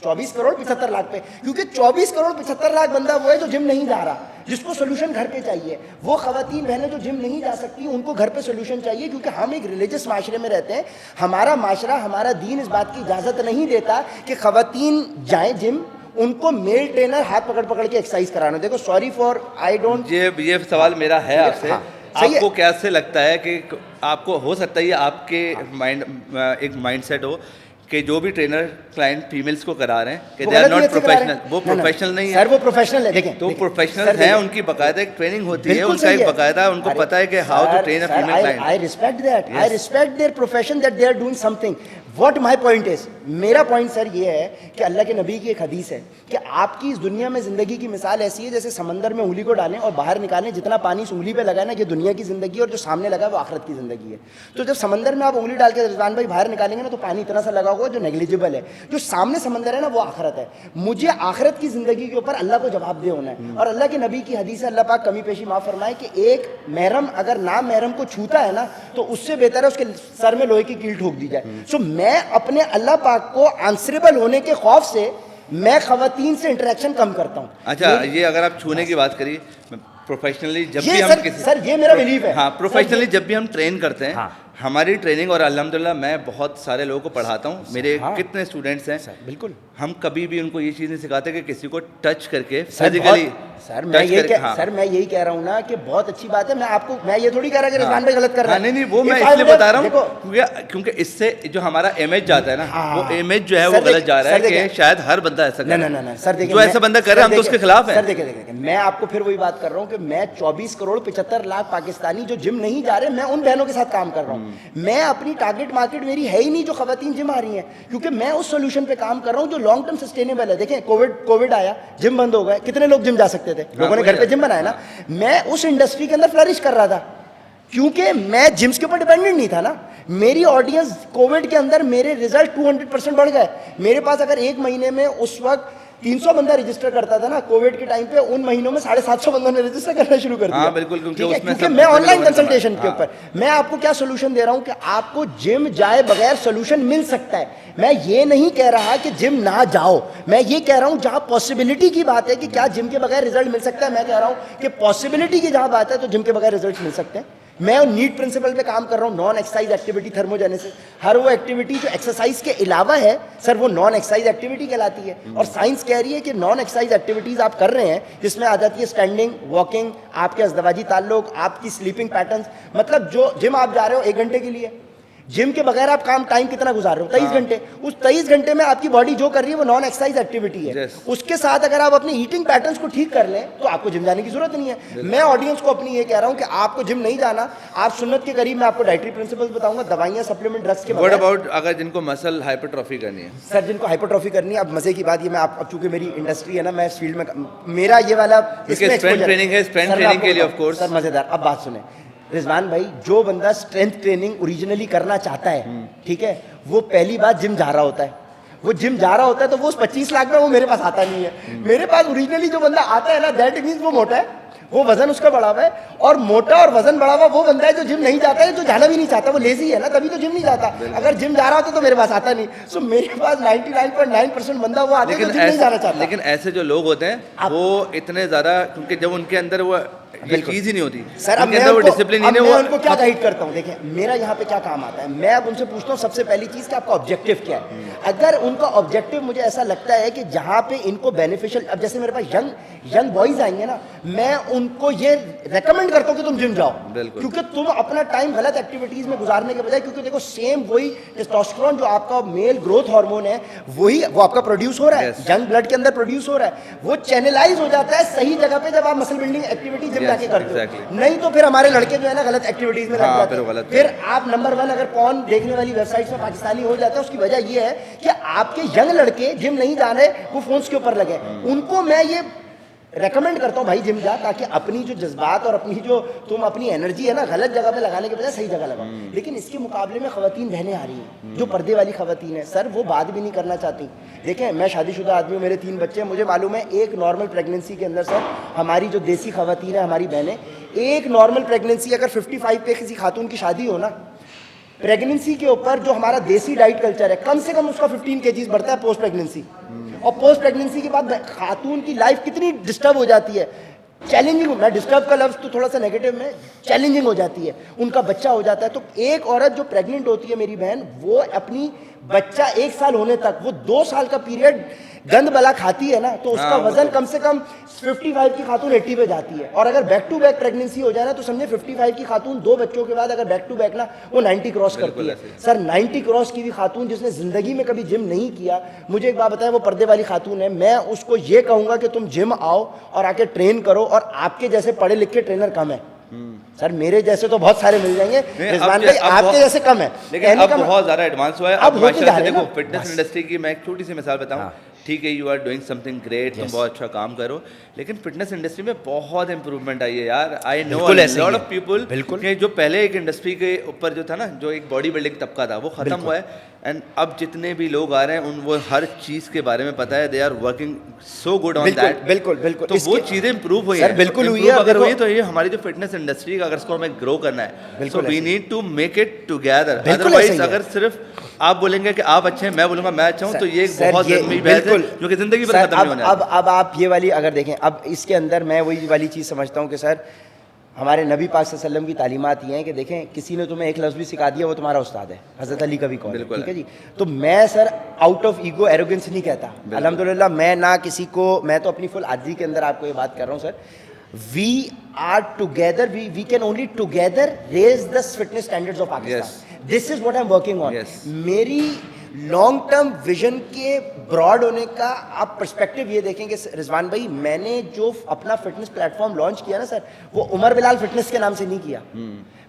[SPEAKER 1] 24 करोड़ 75 लाख पे, क्योंकि 24 करोड़ 75 लाख बंदा वो है जो जिम नहीं जा रहा, जिसको सोल्यूशन घर पे चाहिए। वो खवातीन बहनें जो जिम नहीं जा सकती, उनको घर पे सोल्यूशन चाहिए, क्योंकि हम एक रिलीजियस माशरे में रहते हैं। हमारा माशरा, हमारा दीन इस बात की इजाज़त नहीं देता कि खवातीन जाएं जिम, उनको मेल ट्रेनर हाथ पकड़ पकड़ के एक्सरसाइज कराना। देखो, सॉरी फॉर आई डोंट,
[SPEAKER 2] ये सवाल मेरा है आपसे।
[SPEAKER 1] हाँ, सही
[SPEAKER 2] आपको
[SPEAKER 1] है।
[SPEAKER 2] कैसे लगता है कि आपको हो सकता है ये आपके माइंड एक माइंडसेट हो कि जो भी ट्रेनर क्लाइंट फीमेल्स को करा रहे हैं कि दे आर नॉट प्रोफेशनल, वो प्रोफेशनल नहीं है
[SPEAKER 1] सर, वो प्रोफेशनल है। देखें,
[SPEAKER 2] तो प्रोफेशनल है, उनकी बकायदा एक ट्रेनिंग होती है, उनका एक बकायदा, उनको पता है कि how to train a female client.
[SPEAKER 1] I respect that, I respect their profession, that they are doing something. What my point is, मेरा पॉइंट सर ये है कि अल्लाह के नबी की एक हदीस है कि आपकी इस दुनिया में ज़िंदगी की मिसाल ऐसी है जैसे समंदर में उंगली को डालें और बाहर निकालें, जितना पानी इस उंगली पे लगा है ना, ये दुनिया की ज़िंदगी है, और जो सामने लगा है वो आखिरत की ज़िंदगी है। तो जब समंदर में आप उंगली डाल के रिजवान भाई बाहर निकालेंगे ना, तो पानी इतना सा लगा होगा जो नेग्लिजिबल है। जो सामने समंदर है ना, वो आखिरत है। मुझे आखिरत की ज़िंदगी के ऊपर अल्लाह को जवाबदेह होना है, और अल्लाह के नबी की हदीस है, अल्लाह पाक कमी पेशी माफ़ फरमाए, कि एक महरम अगर ना महरम को छूता है ना, तो उससे बेहतर है उसके सर में लोहे की कील ठोक दी जाए। सो मैं अपने अल्लाह पाक को आंसरेबल होने के खौफ से मैं खवातीन से इंटरेक्शन कम करता हूँ।
[SPEAKER 2] अच्छा, ये अगर आप छूने की बात करिए, प्रोफेशनली जब भी हम किसी,
[SPEAKER 1] सर ये मेरा बिलीव है।
[SPEAKER 2] हाँ, प्रोफेशनली जब भी हम ट्रेन करते हैं,
[SPEAKER 1] हाँ,
[SPEAKER 2] हमारी ट्रेनिंग, और अल्हम्दुलिल्लाह मैं बहुत सारे लोगों को पढ़ाता हूँ, मेरे कितने स्टूडेंट्स हैं,
[SPEAKER 1] बिल्कुल,
[SPEAKER 2] हम कभी भी उनको ये चीज़ नहीं सिखाते कि किसी को टच करके
[SPEAKER 1] सर
[SPEAKER 2] फिजिकली,
[SPEAKER 1] सर मैं यही कह रहा हूँ ना कि बहुत अच्छी बात है। मैं ये थोड़ी कह रहा कि रिजवान भाई गलत कर रहा है।
[SPEAKER 2] नहीं, वो मैं इसलिए बता रहा हूँ क्योंकि इससे जो हमारा इमेज जाता है ना, वो इमेज जो है वो गलत जा रहा है कि शायद हर बंदा ऐसा करे।
[SPEAKER 1] ना सर, देखिए,
[SPEAKER 2] जो ऐसा बंदा करे हम तो उसके खिलाफ हैं।
[SPEAKER 1] सर देखिए, मैं आपको फिर वही बात कर रहा हूँ कि मैं 24 करोड़ 75 लाख पाकिस्तानी जो जिम नहीं जा रहे, मैं उन बहनों के साथ काम कर रहा हूँ। मैं अपनी टारगेट मार्केट मेरी है ही नहीं जो खवातीन जिम आ रही हैं, क्योंकि मैं उस सोल्यूशन पे काम कर रहा हूँ जो लॉन्ग टर्म सस्टेनेबल है। देखें, कोविड आया, जिम बंद हो गए, कितने लोग जिम जा सकते थे? लोगों ने घर पे जिम बनाया ना। मैं उस इंडस्ट्री के अंदर फ्लरिश कर रहा था, क्योंकि मैं जिम्स के ऊपर डिपेंडेंट नहीं था ना। मेरी ऑडियंस कोविड के अंदर, मेरे रिजल्ट 200% बढ़ गए। मेरे पास अगर एक महीने में उस वक्त 300 बंदा रजिस्टर करता था ना कोविड के टाइम पे, उन महीनों में 750 बंदों ने रजिस्टर करना शुरू कर दिया।
[SPEAKER 2] हाँ, बिल्कुल,
[SPEAKER 1] क्योंकि मैं ऑनलाइन कंसल्टेशन के ऊपर मैं आपको क्या सोल्यूशन दे रहा हूं कि आपको जिम जाए बगैर सोल्यूशन मिल सकता है। मैं ये नहीं कह रहा कि जिम ना जाओ, मैं ये कह रहा हूं जहां पॉसिबिलिटी की बात है कि क्या जिम के बगैर रिजल्ट मिल सकता है, मैं कह रहा हूं कि पॉसिबिलिटी की जहां बात है तो जिम के बगैर रिजल्ट मिल सकते हैं। मैं नीट प्रिंसिपल पे काम कर रहा हूँ, नॉन एक्सरसाइज एक्टिविटी थर्मोजेनेसिस। हर वो एक्टिविटी जो एक्सरसाइज के अलावा है सर, वो नॉन एक्सरसाइज एक्टिविटी कहलाती है। और साइंस कह रही है कि नॉन एक्सरसाइज एक्टिविटीज आप कर रहे हैं जिसमें आ जाती है स्टैंडिंग, वॉकिंग, आपके अज़दवाजी ताल्लुक, आपकी स्लीपिंग पैटर्न्स। मतलब जो जिम आप जा रहे हो 1 घंटे के लिए, जिम के बगैर आप टाइम कितना गुजार रहे हो? 23 घंटे। उस 23 घंटे में आपकी बॉडी जो कर रही है वो नॉन एक्सरसाइज एक्टिविटी है। उसके साथ अगर आप अपनी ईटिंग पैटर्न्स को ठीक कर लें तो आपको जिम जाने की जरूरत नहीं है। मैं ऑडियंस को अपनी ये कह रहा हूं कि आपको जिम नहीं जाना, आप सुन्नत के करीब मैं आपको डाइटरी प्रिंसिपल्स बताऊंगा, दवाइयां, सप्लीमेंट, ड्रग्स के।
[SPEAKER 2] व्हाट अबाउट अगर जिनको मसल हाइपरट्रॉफी करनी है?
[SPEAKER 1] सर, जिनको हाइपरट्रॉफी करनी है, अब मजे की बात ये, मैं अब चूंकि मेरी इंडस्ट्री है ना, मैं इस फील्ड में, मेरा ये वाला
[SPEAKER 2] स्ट्रेंथ ट्रेनिंग है, स्ट्रेंथ ट्रेनिंग के लिए ऑफ कोर्स।
[SPEAKER 1] सर मजेदार, अब बात सुने रिजवान भाई, जो बंदा स्ट्रेंथ ट्रेनिंग ओरिजिनली करना चाहता है, ठीक है, वो पहली बार जिम जा रहा होता है। वो जिम जा रहा होता है तो वो उस 25 लाख में वो मेरे पास आता नहीं है। मेरे पास ओरिजिनली जो बंदा आता है ना, दैट मीन्स वो मोटा है, वो वजन उसका बढ़ा हुआ है। और मोटा और वजन बढ़ा हुआ वो बंदा है जो जिम नहीं जाता है, जो जाना भी नहीं चाहता, वो लेजी है ना, तभी तो जिम नहीं जाता। अगर जिम जा रहा होता तो मेरे पास आता नहीं। सो मेरे पास 99.9% बंदा वो आते हैं जो जिम नहीं जाना चाहता।
[SPEAKER 2] लेकिन ऐसे जो लोग होते हैं वो इतने ज्यादा, क्योंकि जब उनके अंदर वो ये चीज ही नहीं होती
[SPEAKER 1] सर, अब मैं उनको क्या गाइड करता हूँ? देखिए, मेरा यहाँ पे क्या काम आता है, मैं अब उनसे पूछता हूँ सबसे पहली चीज कि आपका ऑब्जेक्टिव क्या है। अगर उनका ऑब्जेक्टिव मुझे ऐसा लगता है कि जहाँ पे इनको बेनिफिशियल, अब जैसे मेरे पास यंग बॉयज आएंगे ना, मैं उनको ये रेकमेंड करता हूँ कि तुम जिम जाओ, क्योंकि तुम अपना टाइम गलत एक्टिविटीज में गुजारने के बजाय, क्योंकि देखो सेम वही टेस्टोस्टेरोन जो आपका मेल ग्रोथ हार्मोन है, वही वो आपका प्रोड्यूस हो रहा है, यंग ब्लड के अंदर प्रोड्यूस हो रहा है, वो चैनलाइज हो जाता है सही जगह पे जब आप मसल बिल्डिंग एक्टिविटी जिम जाके करते हो। नहीं तो फिर हमारे लड़के जो है ना गलत एक्टिविटीज में लग जाते हैं। फिर आप नंबर 1 अगर पॉर्न देखने वाली वेबसाइट्स में पाकिस्तानी हो जाता है, उसकी वजह ये है कि आपके यंग लड़के जिम नहीं जा रहे, वो फोन्स के ऊपर लगे। उनको मैं ये रेकमेंड करता हूँ भाई जिम जा, ताकि अपनी जो जज्बात और अपनी जो तुम अपनी एनर्जी है ना गलत जगह पे लगाने के बजाय सही जगह लगाओ। लेकिन इसके मुकाबले में खवातीन बहनें आ रही हैं जो पर्दे वाली खवातीन है सर, वो बात भी नहीं करना चाहती। देखें, मैं शादीशुदा आदमी हूँ, मेरे 3 बच्चे हैं, मुझे मालूम है एक नॉर्मल प्रेगनेंसी के अंदर सर हमारी जो देसी खवातीन है, हमारी बहनें, एक नॉर्मल प्रेगनेंसी अगर 55 पे किसी खातून की शादी हो ना, प्रेगनेंसी के ऊपर जो हमारा देसी डाइट कल्चर है, कम से कम उसका 15 केजीज बढ़ता है पोस्ट प्रेगनेंसी। और पोस्ट प्रेगनेंसी के बाद खातून की लाइफ कितनी डिस्टर्ब हो जाती है, चैलेंजिंग, मैं डिस्टर्ब का लफ्ज़ तो थोड़ा सा नेगेटिव में, चैलेंजिंग हो जाती है। उनका बच्चा हो जाता है, तो एक औरत जो प्रेग्नेंट होती है मेरी बहन, वो अपनी बच्चा 1 साल होने तक, वो 2 साल का पीरियड गंद बला खाती है ना, तो उसका वजन कम से कम 55 की खातून 80 पे जाती है। और अगर बैक टू बैक प्रेगनेंसी हो जाए ना, तो समझे 55 की खातून 2 बच्चों के बाद अगर बैक टू बैक ना, वो 90 क्रॉस करती है। सर 90 क्रॉस की भी खातून जिसने जिंदगी में कभी जिम नहीं किया, मुझे एक बात बताया, वो पर्दे वाली खातून है, मैं उसको ये कहूंगा कि तुम जिम आओ और आके ट्रेन करो, और आपके जैसे पढ़े लिखे ट्रेनर कम है सर, मेरे जैसे तो बहुत सारे मिल जाएंगे, रिजवान भाई आपके जैसे कम है,
[SPEAKER 2] लेकिन अब बहुत ज्यादा एडवांस हुआ है। अब माशाल्लाह से देखो, फिटनेस इंडस्ट्री की मैं एक छोटी सी मिसाल बताऊं, ठीक है, you are doing something great, तुम बहुत अच्छा काम करो, लेकिन फिटनेस इंडस्ट्री में बहुत इंप्रूवमेंट आई है यार। आई know a lot of people कि जो पहले एक इंडस्ट्री के ऊपर जो था ना, जो एक बॉडी बिल्डिंग तबका था, वो खत्म हुआ है। एंड अब जितने भी लोग आ रहे हैं, उन वो हर चीज के बारे में पता है, they are working so good on that.
[SPEAKER 1] बिल्कुल बिल्कुल,
[SPEAKER 2] तो वो चीजें इंप्रूव हुई हैं,
[SPEAKER 1] बिल्कुल हुई है।
[SPEAKER 2] अगर हुई तो ये हमारी जो फिटनेस इंडस्ट्री का अगर इसको हमें ग्रो करना है, so we need to make it together. Otherwise अगर सिर्फ आप बोलेंगे कि आप अच्छे हैं, मैं बोलूंगा मैं अच्छा हूं, तो ये एक बहुत लंबी बहस है जो कि जिंदगी भर खत्म नहीं होने वाली।
[SPEAKER 1] अब आप ये वाली अगर देखें, अब इसके अंदर मैं वही वाली चीज़ समझता हूँ कि सर हमारे नबी पाक सल्लल्लाहु अलैहि वसल्लम की तालीमात ये हैं कि देखें, किसी ने तुम्हें एक लफ्ज़ भी सिखा दिया, वो तुम्हारा उस्ताद है। हज़रत अली का भी कौल है, ठीक है जी। तो मैं sir out of ego arrogance नहीं कहता, अल्हम्दुलिल्लाह मैं ना किसी को, मैं तो अपनी फुल आदरी के अंदर आपको ये बात कर रहा हूँ sir, we are together, we can only together raise the fitness standards of Pakistan. This is what I am working on. मेरी लॉन्ग टर्म विजन के ब्रॉड होने का आप पर्सपेक्टिव ये देखेंगे रिजवान भाई, मैंने जो अपना फिटनेस प्लेटफॉर्म लॉन्च किया ना सर, वो उमर बिलाल फिटनेस के नाम से नहीं किया।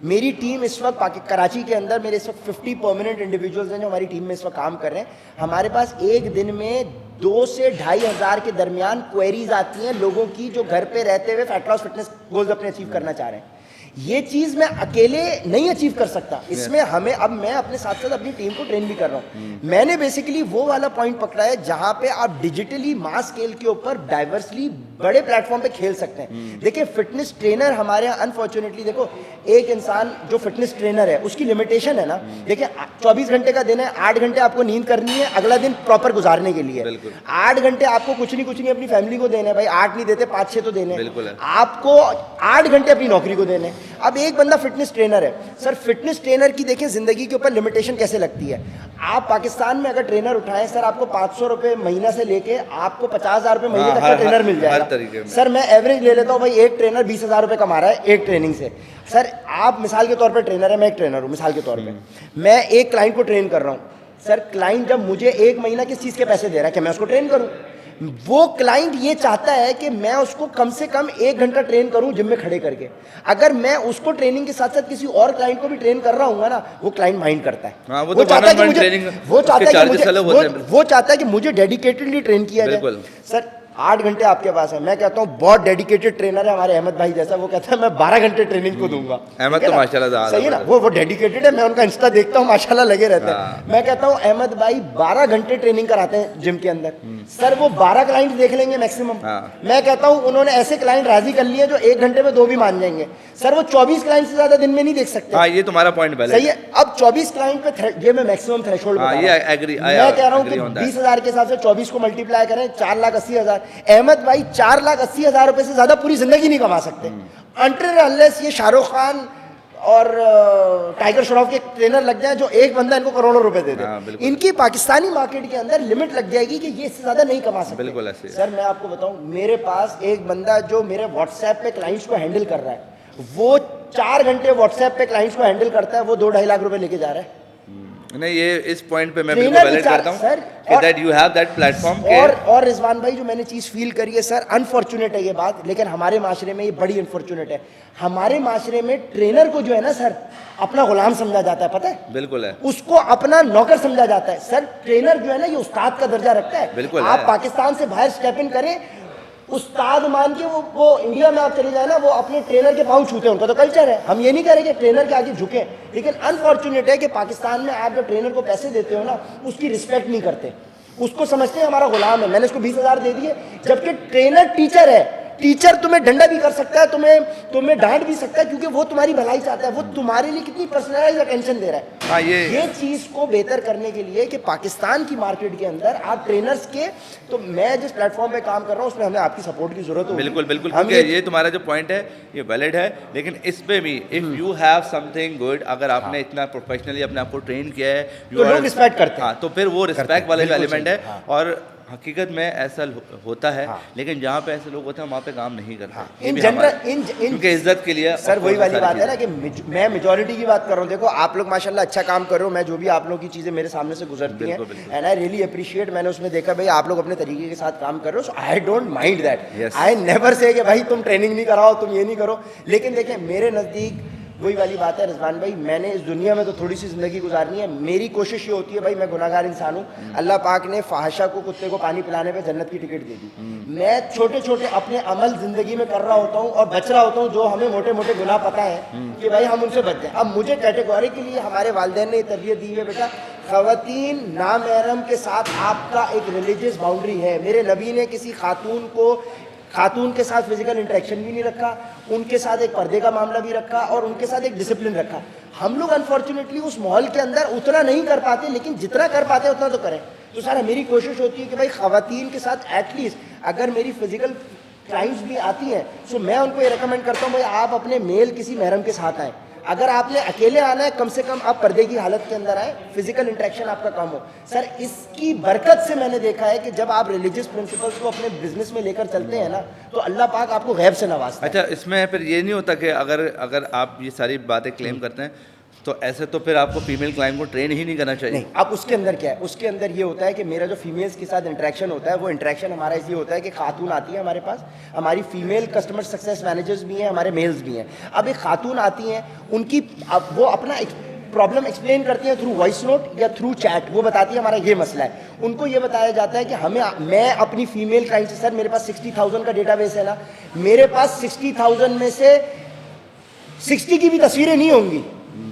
[SPEAKER 1] मेरी टीम इस वक्त कराची के अंदर, मेरे इस वक्त 50 परमानेंट इंडिविजुअल्स हैं जो हमारी टीम में इस वक्त काम कर रहे हैं। हमारे पास एक दिन में 2 से 2,500 के दरमियान क्वेरीज आती हैं लोगों की, जो घर पे रहते हुए फैट लॉस फिटनेस गोल्स अपने अचीव करना चाह रहे हैं। ये चीज मैं अकेले नहीं अचीव कर सकता, इसमें हमें, अब मैं अपने साथ साथ अपनी टीम को ट्रेन भी कर रहा हूँ। मैंने बेसिकली वो वाला पॉइंट पकड़ा है जहां पे आप डिजिटली मास स्केल के ऊपर डाइवर्सली बड़े प्लेटफॉर्म पे खेल सकते हैं। देखिए फिटनेस ट्रेनर हमारे यहाँ अनफॉर्चुनेटली, देखो एक इंसान जो फिटनेस ट्रेनर है उसकी लिमिटेशन है ना, देखिए 24 घंटे का दिन है, 8 घंटे आपको नींद करनी है, अगला दिन प्रॉपर गुजारने के लिए 8 घंटे आपको कुछ नहीं अपनी फैमिली को देने, भाई 8 नहीं देते 5-6 तो देने, आपको 8 घंटे अपनी नौकरी को देने। अब एक बंदा फिटनेस ट्रेनर है सर, फिटनेस ट्रेनर की देखें जिंदगी के ऊपर लिमिटेशन कैसे लगती है। आप पाकिस्तान में अगर ट्रेनर उठाएं सर, आपको 500 रुपए महीना से लेके आपको 50,000 रुपए महीने तक का ट्रेनर मिल जाएगा। सर मैं एवरेज ले लेता हूँ भाई, एक ट्रेनर 20,000 रुपए कमा रहा है एक ट्रेनिंग से। सर आप मिसाल के तौर पर ट्रेनर है, मैं एक ट्रेनर हूँ, मिसाल के तौर पर मैं एक क्लाइंट को ट्रेन कर रहा हूँ सर, क्लाइंट जब मुझे एक महीना किस चीज़ के पैसे दे रहा है कि मैं उसको ट्रेन करूँ, वो क्लाइंट ये चाहता है कि मैं उसको कम से कम 1 घंटा ट्रेन करूं जिम में खड़े करके। अगर मैं उसको ट्रेनिंग के साथ साथ किसी और क्लाइंट को भी ट्रेन कर रहा हूँ ना, वो क्लाइंट माइंड करता है। वो चाहता है कि मुझे डेडिकेटेडली ट्रेन किया जाए। सर 8 घंटे आपके पास है, मैं कहता हूँ बहुत डेडिकेटेड ट्रेनर है हमारे अहमद भाई जैसा, वो कहता है मैं 12 घंटे ट्रेनिंग को दूंगा।
[SPEAKER 2] अहमद तो माशाल्लाह
[SPEAKER 1] सही है ना, वो डेडिकेटेड है, मैं उनका इंस्टा देखता हूँ माशाल्लाह लगे रहते हैं। मैं कहता हूँ अहमद भाई 12 घंटे ट्रेनिंग कराते हैं जिम के अंदर। सर वो 12 क्लाइंट देख लेंगे मैक्सिमम। मैं कहता हूँ उन्होंने ऐसे क्लाइंट राजी कर लिए जो 1 घंटे में 2 भी मान जाएंगे। सर वो 24 क्लाइंट से ज्यादा दिन में नहीं देख सकते।
[SPEAKER 2] ये तुम्हारा पॉइंट
[SPEAKER 1] सही है। अब 24 क्लाइंट पे ये मैं मैक्सिमम थ्रेशोल्ड बता रहा हूं। मैं कह रहा हूँ कि 20,000 के हिसाब से 24 को मल्टीप्लाई करें 4,80,000। अहमद भाई 4,80,000 रुपए से ज्यादा पूरी जिंदगी नहीं कमा सकते अनटिल अनलेस ये शाहरुख खान और टाइगर श्रॉफ के ट्रेनर लग जाए जो एक बंदा इनको करोड़ों रुपए दे दे। इनकी पाकिस्तानी मार्केट के अंदर लिमिट लग जाएगी कि ये इससे ज्यादा नहीं कमा सकते।
[SPEAKER 2] बिल्कुल ऐसे।
[SPEAKER 1] सर मैं आपको बताऊं, मेरे पास एक बंदा जो मेरे व्हाट्सएप पे क्लाइंट्स को हैंडल कर रहा है, वो 4 घंटे व्हाट्सएप पे क्लाइंट्स को हैंडल करता है, वो 2-2.5 लाख रुपए लेके जा रहा है।
[SPEAKER 2] नहीं, ये इस पॉइंट पे मैं बिल्कुल वैलिड करता हूं कि that you have that platform के।
[SPEAKER 1] और रिजवान भाई जो मैंने चीज फील करी है सर, अनफॉर्चुनेट है ये बात, लेकिन हमारे माशरे में ये बड़ी अनफॉर्चुनेट है। हमारे माशरे में ट्रेनर को जो है ना सर अपना गुलाम समझा जाता है, पता है?
[SPEAKER 2] बिल्कुल है।
[SPEAKER 1] उसको अपना नौकर समझा जाता है। सर ट्रेनर जो है ना ये उस्ताद का दर्जा रखता है।
[SPEAKER 2] बिल्कुल
[SPEAKER 1] आप पाकिस्तान से बाहर स्टेप इन करें, उस्ताद मान के वो इंडिया में आप चले जाए ना, वो अपने ट्रेनर के पाँव छूते हैं, उनका तो कल्चर है। हम ये नहीं कह रहे कि ट्रेनर के आगे झुके, लेकिन अनफॉर्चुनेट है कि पाकिस्तान में आप जो ट्रेनर को पैसे देते हो ना, उसकी रिस्पेक्ट नहीं करते, उसको समझते हैं हमारा गुलाम है। मैंने उसको 20,000 दे दिए, जबकि ट्रेनर टीचर है, टीचर तुम्हें डंडा भी कर सकता है, तुम्हें डांट भी सकता है, क्योंकि वो तुम्हारी भलाई चाहता है, वो तुम्हारे लिए कितनी पर्सनलाइज अटेंशन दे रहा है।
[SPEAKER 2] हाँ,
[SPEAKER 1] ये चीज को बेहतर करने के लिए कि पाकिस्तान की मार्केट के अंदर आप ट्रेनर्स के, तो मैं जिस प्लेटफॉर्म पे काम कर रहा हूँ उसमें हमें आपकी सपोर्ट की जरूरत होगी।
[SPEAKER 2] बिल्कुल बिल्कुल,
[SPEAKER 1] हम
[SPEAKER 2] क्योंकि ये तुम्हारा जो पॉइंट है ये वैलिड है, लेकिन इस पे भी if you have something good, अगर आपने इतना प्रोफेशनली अपने आप को ट्रेन किया है,
[SPEAKER 1] तो लोग रिस्पेक्ट करते हैं।
[SPEAKER 2] हाँ, तो फिर वो रिस्पेक्ट वाले
[SPEAKER 1] बिल्कुल
[SPEAKER 2] एलिमेंट
[SPEAKER 1] सही,
[SPEAKER 2] है।
[SPEAKER 1] हाँ।
[SPEAKER 2] और हकीकत में ऐसा होता है,
[SPEAKER 1] हाँ।
[SPEAKER 2] लेकिन जहाँ पे ऐसे लोग होते हैं वहाँ पे काम नहीं करते।
[SPEAKER 1] हाँ,
[SPEAKER 2] ये
[SPEAKER 1] इन
[SPEAKER 2] भी
[SPEAKER 1] जनरल
[SPEAKER 2] हमारे- क्योंकि इज्जत के लिए
[SPEAKER 1] सर वही वाली बात है ना
[SPEAKER 2] कि
[SPEAKER 1] कि मैं मेजोरिटी की बात कर रहा हूँ। देखो आप लोग माशाल्लाह अच्छा काम कर रहे हो, मैं जो भी आप लोगों की चीज़ें मेरे सामने से गुजरती हैं,
[SPEAKER 2] बिल्कुल, बिल्कुल।
[SPEAKER 1] एंड आई रियली अप्रिशिएट, मैंने उसमें देखा भाई आप लोग अपने तरीके के साथ काम कर रहे हो, so I don't mind that.
[SPEAKER 2] Yes.
[SPEAKER 1] I never say कि भाई तुम ट्रेनिंग नहीं कराओ, तुम ये नहीं करो, लेकिन देखिए मेरे नज़दीक वही वाली बात है रिजवान भाई, मैंने इस दुनिया में तो थोड़ी सी ज़िंदगी गुजारनी है। मेरी कोशिश ये होती है भाई, मैं गुनाहगार इंसान हूँ, अल्लाह पाक ने फाहिशा को, कुत्ते को पानी पिलाने पे जन्नत की टिकट दे दी। मैं छोटे छोटे अपने अमल ज़िंदगी में कर रहा होता हूँ और बच रहा होता हूँ, जो हमें मोटे मोटे गुनाह पता है कि भाई हम उनसे बच जाएं। अब मुझे कैटेगरी के लिए हमारे वालिदैन ने तरबियत दी है, बेटा ख़वातीन नामहरम के साथ आपका एक रिलीजियस बाउंड्री है। मेरे नबी ने किसी खातून के साथ फिजिकल इंटरेक्शन भी नहीं रखा, उनके साथ एक पर्दे का मामला भी रखा और उनके साथ एक डिसिप्लिन रखा। हम लोग अनफॉर्चुनेटली उस माहौल के अंदर उतना नहीं कर पाते, लेकिन जितना कर पाते उतना तो करें। तो सर मेरी कोशिश होती है कि भाई ख़वातीन के साथ एटलीस्ट अगर मेरी फिजिकल क्लाइंट्स भी आती हैं तो मैं उनको ये रिकमेंड करता हूँ भाई आप अपने मेल किसी महरम के साथ आएँ। अगर आपने अकेले आना है, कम से कम आप पर्दे की हालत के अंदर आए, फिजिकल इंटरेक्शन आपका कम हो। सर इसकी बरकत से मैंने देखा है कि जब आप रिलीजियस प्रिंसिपल्स को अपने बिजनेस में लेकर चलते हैं ना, तो अल्लाह पाक आपको गैब से नवाजता है।
[SPEAKER 2] अच्छा, इसमें फिर ये नहीं होता कि अगर आप ये सारी बातें क्लेम करते हैं तो ऐसे तो फिर आपको फीमेल क्लाइंट को ट्रेन ही नहीं करना चाहिए?
[SPEAKER 1] नहीं, अब उसके अंदर क्या है, उसके अंदर ये होता है कि मेरा जो फीमेल्स के साथ इंटरेक्शन होता है, वो इंटरेक्शन हमारा इसलिए होता है कि खातून आती है हमारे पास, हमारी फीमेल कस्टमर सक्सेस मैनेजर्स भी हैं, हमारे मेल्स भी हैं। अब एक खातून आती हैं, उनकी अब वो अपना प्रॉब्लम एक्सप्लेन करती हैं थ्रू वॉइस नोट या थ्रू चैट, वो बताती है हमारा ये मसला है। उनको ये बताया जाता है कि मैं अपनी फीमेल क्लाइंट से, सर मेरे पास 60,000 का डेटाबेस है ना, मेरे पास 60,000 में से 60 की भी तस्वीरें नहीं होंगी।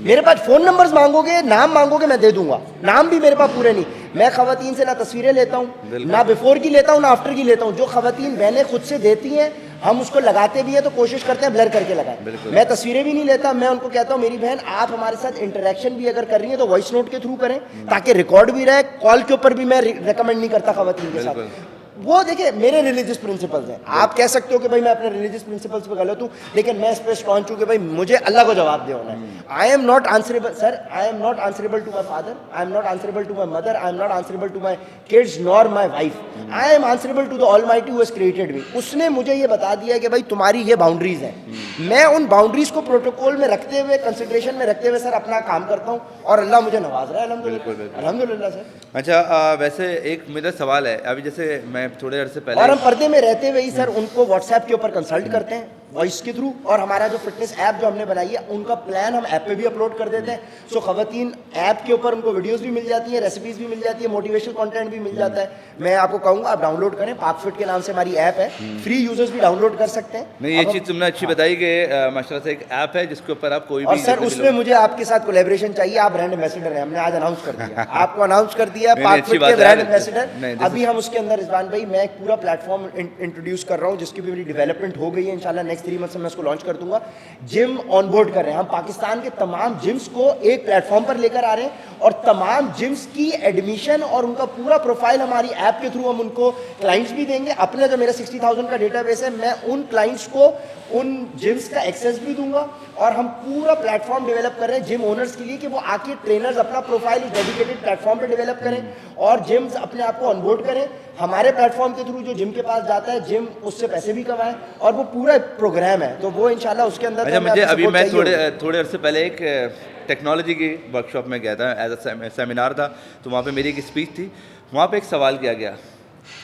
[SPEAKER 1] मेरे पास फ़ोन नंबर्स मांगोगे, नाम मांगोगे, मैं दे दूंगा, नाम भी मेरे पास पूरे नहीं। मैं ख़वातीन से ना तस्वीरें लेता हूँ, ना बिफोर की लेता हूँ, ना आफ्टर की लेता हूँ। जो ख़वातीन बहनें खुद से देती हैं, हम उसको लगाते भी हैं तो कोशिश करते हैं ब्लर करके लगाएं। मैं तस्वीरें भी नहीं लेता, मैं उनको कहता हूँ मेरी बहन आप हमारे साथ इंटरेक्शन भी अगर कर रही है तो वॉइस नोट के थ्रू करें, ताकि रिकॉर्ड भी रहे। कॉल के ऊपर भी मैं रिकमेंड नहीं करता ख़वातीन के साथ। वो देखिए मेरे रिलीजियस प्रिंसिपल्स हैं। आप कह सकते हो कि भाई मैं अपने रिलीजियस प्रिंसिपल्स पे गलत हूँ, लेकिन मैं इस पे स्टॉन्च हूँ कि भाई मुझे अल्लाह को जवाब दे होना है। I am not answerable sir, I am not answerable to my father, I am not answerable to my mother, I am not answerable to my kids nor my wife, I am answerable to the Almighty who has created me. उसने मुझे ये बता दिया कि भाई तुम्हारी ये boundaries हैं। मैं उन बाउंड्रीज को प्रोटोकॉल में रखते हुए, कंसिडरेशन में रखते हुए सर अपना काम करता हूँ और अल्लाह मुझे नवाज रहा है अल्हम्दुलिल्लाह। अल्हम्दुलिल्लाह सर।
[SPEAKER 2] अच्छा, वैसे एक मेरा सवाल है, अभी जैसे मैं थोड़े अर्से पहले,
[SPEAKER 1] और हम पर्दे में रहते हुए ही सर उनको व्हाट्सएप के ऊपर कंसल्ट करते हैं वॉइस के थ्रू, और हमारा जो फिटनेस ऐप जो हमने बनाई है उनका प्लान हम ऐप पे भी अपलोड कर देते हैं। सो ख़वातीन ऐप के ऊपर उनको वीडियोस भी मिल जाती हैं, रेसिपीज भी मिल जाती है, मोटिवेशनल कंटेंट भी मिल जाता है। मैं आपको कहूँगा आप डाउनलोड करें, पाक फिट के नाम से हमारी ऐप है, फ्री यूजर्स भी डाउनलोड कर सकते हैं।
[SPEAKER 2] नहीं ये चीज़ तुमने अच्छी बताई कि माशाल्लाह से एक ऐप है जिसके ऊपर आप कोई भी,
[SPEAKER 1] और सर उसमें मुझे आपके साथ कोलैबोरेशन चाहिए, आप ब्रांड एम्बेसडर हैं, हमने आज अनाउंस कर दिया, आपको अनाउंस कर दिया पाक फिट के ब्रांड एम्बेसडर। अभी हम उसके अंदर रिजवान भाई मैं एक पूरा प्लेटफॉर्म इंट्रोड्यूस कर रहा हूँ जिसकी भी मेरी डेवलपमेंट हो गई है, इंशाल्लाह नेक्स्ट 3 मंथ्स में मैं उसको लॉन्च कर दूंगा। जिम ऑनबोर्ड कर रहे हैं हम, पाकिस्तान के तमाम जिम्स को एक प्लेटफॉर्म पर लेकर आ रहे हैं और तमाम जिम्स की एडमिशन और उनका पूरा प्रोफाइल हमारी ऐप के थ्रू हम उनको क्लाइंट्स भी देंगे। अपने जो मेरा 60,000 का डेटाबेस है, मैं उन क्लाइंट्स को उन जिम्स का एक्सेस भी दूंगा और हम पूरा प्लेटफॉर्म डेवलप कर रहे हैं जिम ओनर्स के लिए कि वो आके ट्रेनर्स अपना प्रोफाइल डेडिकेटेड प्लेटफॉर्म पे डेवलप करें और जिम्स अपने आप को ऑनबोर्ड करें हमारे प्लेटफॉर्म के थ्रू। जो जिम के पास जाता है जिम उससे पैसे भी कमाए और वो पूरा प्रोग्राम है, तो वो इंशाल्लाह उसके अंदर।
[SPEAKER 2] अच्छा, मुझे अभी मैं थोड़े अर्से पहले एक टेक्नोलॉजी की वर्कशॉप में गया था, एज अ सेमिनार था, तो वहाँ पे मेरी एक स्पीच थी। वहाँ पे एक सवाल किया गया,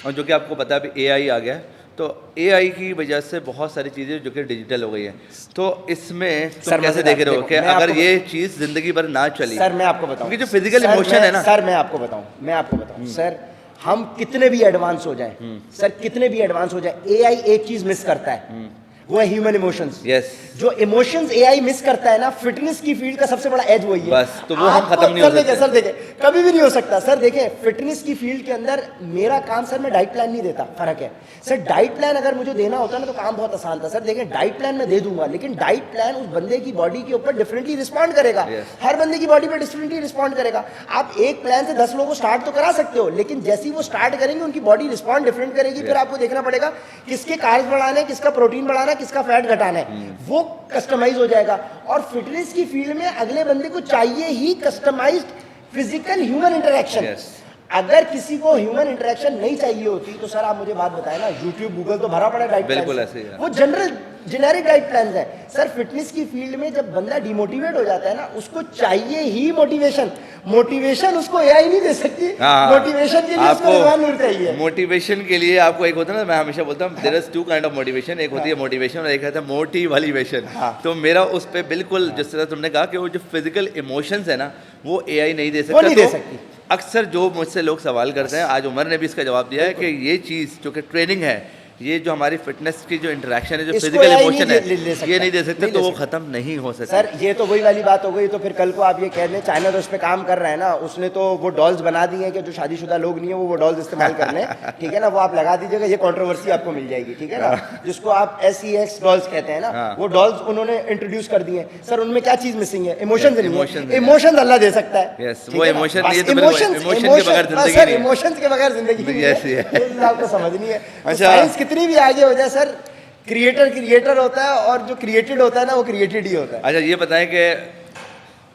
[SPEAKER 2] और जो कि आपको पता है अभी AI आ गया है, तो AI की वजह से बहुत सारी चीज़ें जो कि डिजिटल हो गई हैं, तो इसमें तुम कैसे देख रहे हो कि अगर ये चीज़ ज़िंदगी भर ना चली?
[SPEAKER 1] सर मैं आपको बताऊं,
[SPEAKER 2] क्योंकि जो फिजिकल इमोशन है ना,
[SPEAKER 1] सर मैं आपको बताऊं सर, हम कितने भी एडवांस हो जाएं, सर कितने भी एडवांस हो जाए, AI एक चीज़ मिस करता है, वो है ह्यूमन इमोशंस।
[SPEAKER 2] यस,
[SPEAKER 1] जो इमोशंस एआई मिस करता है ना, फिटनेस की फील्ड का सबसे बड़ा एज वही है।
[SPEAKER 2] बस, तो वो हम खत्म नहीं हो सकते।
[SPEAKER 1] सर देखिए, कभी भी नहीं हो सकता सर। देखिए, फिटनेस की फील्ड के अंदर मेरा काम सर, मैं डाइट प्लान नहीं देता, फर्क है सर। डाइट प्लान अगर मुझे देना होता ना तो काम बहुत आसान था सर। देखिए, डाइट प्लान मैं दे दूंगा, लेकिन डाइट प्लान उस बंदे की बॉडी के ऊपर डिफरेंटली रिस्पॉन्ड करेगा। हर बंदे की बॉडी पर डिफरेंटली रिस्पॉन्ड करेगा। आप एक प्लान से 10 लोगों को स्टार्ट तो करा सकते हो, लेकिन जैसे ही वो स्टार्ट करेंगे उनकी बॉडी रिस्पॉन्ड डिफरेंट करेगी। फिर आपको देखना पड़ेगा किसके कार्ब्स बढ़ाना है, किसका प्रोटीन बढ़ाना है, किसका फैट घटाना है, वो कस्टमाइज हो जाएगा। और फिटनेस की फील्ड में अगले बंदे को चाहिए ही कस्टमाइज्ड फिजिकल ह्यूमन इंटरेक्शन। अगर किसी को ह्यूमन इंटरेक्शन नहीं चाहिए होती तो सर आप मुझे बात बताएं ना, यूट्यूब गूगल तो भरा पड़ा डाइट प्लान,
[SPEAKER 2] बिल्कुल ऐसे ही है।
[SPEAKER 1] वो जनरल जेनेरिक डाइट प्लान है सर। फिटनेस की फील्ड में जब बंदा डिमोटिवेट हो जाता है ना, उसको चाहिए ही मोटिवेशन। मोटिवेशन उसको एआई नहीं दे सकती। मोटिवेशन के लिए उसको रिजवान नूर चाहिए।
[SPEAKER 2] मोटिवेशन के लिए आपको एक होता है ना, मैं हमेशा बोलता हूँ there is 2 kind of motivation. एक होती है मोटिवेशन और एक होता है मोटिवेशन। तो मेरा उस पे बिल्कुल जिस तरह तुमने कहा कि वो जो फिजिकल इमोशंस है ना, वो एआई नहीं दे सकता।
[SPEAKER 1] वो नहीं दे सकती।
[SPEAKER 2] अक्सर जो मुझसे लोग सवाल करते हैं, आज उमर ने भी इसका जवाब दिया है कि ये चीज़ जो कि ट्रेनिंग है, ये जो हमारी फिटनेस की जो इंटरेक्शन है, जो फिजिकल इमोशन है, ये नहीं दे सकते, तो वो खत्म नहीं हो सकता।
[SPEAKER 1] सर ये तो वही वाली बात हो गई। तो फिर कल को आप ये कह दें चाइना तो उस पर काम कर रहा है ना, उसने तो वो डॉल्स बना दी हैं कि जो शादीशुदा लोग नहीं है वो डॉल्स इस्तेमाल कर लें, ठीक है ना, वो आप लगा दीजिएगा, ये कंट्रोवर्सी आपको मिल जाएगी, ठीक है ना। जिसको आप SEX डॉल्स कहते हैं ना, वो डॉल्स उन्होंने इंट्रोड्यूस कर दिए हैं सर। उनमें क्या चीज मिसिंग है? इमोशंस नहीं है। इमोशंस अल्लाह दे सकता है।
[SPEAKER 2] वो इमोशन
[SPEAKER 1] इमोशंस के बगैर जिंदगी आपको समझनी है। साइंस कितनी भी आगे हो जाए सर, क्रिएटर होता है और जो क्रिएटेड होता है ना, वो क्रिएटेड ही होता है।
[SPEAKER 2] अच्छा, ये बताएं कि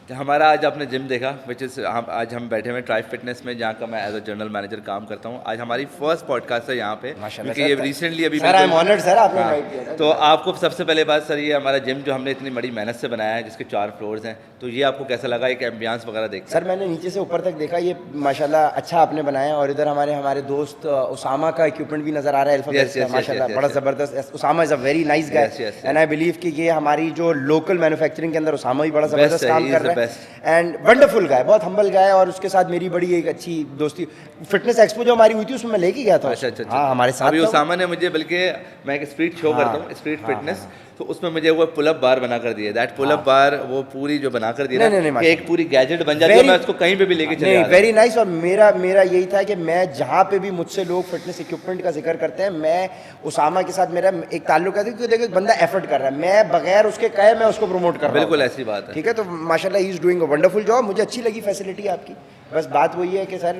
[SPEAKER 2] हमारा आज आपने जिम देखा, विच इज़ आज हम बैठे हुए ट्राइब फिटनेस में, जहाँ का मैं एज अ जनरल मैनेजर काम करता हूँ। आज हमारी फर्स्ट पॉडकास्ट है यहाँ पे, क्योंकि ये रिसेंटली अभी
[SPEAKER 1] sir I am honoured sir, आपने इनवाइट किया था।
[SPEAKER 2] तो आपको सबसे पहले बात सर, ये हमारा जिम जो हमने इतनी बड़ी मेहनत से बनाया है, जिसके 4 फ्लोर्स हैं, तो ये आपको कैसा लगा, एक एम्बियंस वगैरह देख?
[SPEAKER 1] सर मैंने नीचे से ऊपर तक देखा, ये माशाल्लाह अच्छा आपने बनाया। और इधर हमारे दोस्त उसामा का इक्विपमेंट भी नजर आ रहा है, माशाल्लाह बड़ा जबरदस्त। Usama is a very nice guy and I believe कि ये हमारी जो लोकल मैन्युफैक्चरिंग के अंदर उसामा भी बड़ा जबरदस्त काम कर रहा है एंड वंडरफुल गाय, बहुत हम्बल गाय। और उसके साथ मेरी बड़ी एक अच्छी दोस्ती, फिटनेस एक्सपो जो हमारी हुई थी उसमें मैं लेके गया था।
[SPEAKER 2] अच्छा।
[SPEAKER 1] हाँ, हमारे साथ
[SPEAKER 2] अभी उसामा ने मुझे, बल्कि मैं एक स्ट्रीट शो करता हूँ, स्ट्रीट फिटनेस, तो उसमें मुझे वो पुलअप बार बना कर दिए। दैट पुलअप बार वो पूरी जो बना कर दी ना, कि एक पूरी गैजेट बन जाती है, मैं उसको कहीं पे भी लेके चले जाता हूं।
[SPEAKER 1] Very nice. और मेरा यही था कि मैं जहाँ पे भी मुझसे लोग फिटनेस इक्विपमेंट का जिक्र करते हैं, मैं उसामा के साथ मेरा एक ताल्लुक है कि देखो एक बंदा एफर्ट कर रहा है, मैं बगैर उसके कहे मैं उसको प्रमोट कर रहा हूं।
[SPEAKER 2] बिल्कुल ऐसी बात है,
[SPEAKER 1] ठीक है। तो माशाल्लाह he is doing a wonderful job. मुझे अच्छी लगी फैसिलिटी आपकी। बस बात वही है कि सर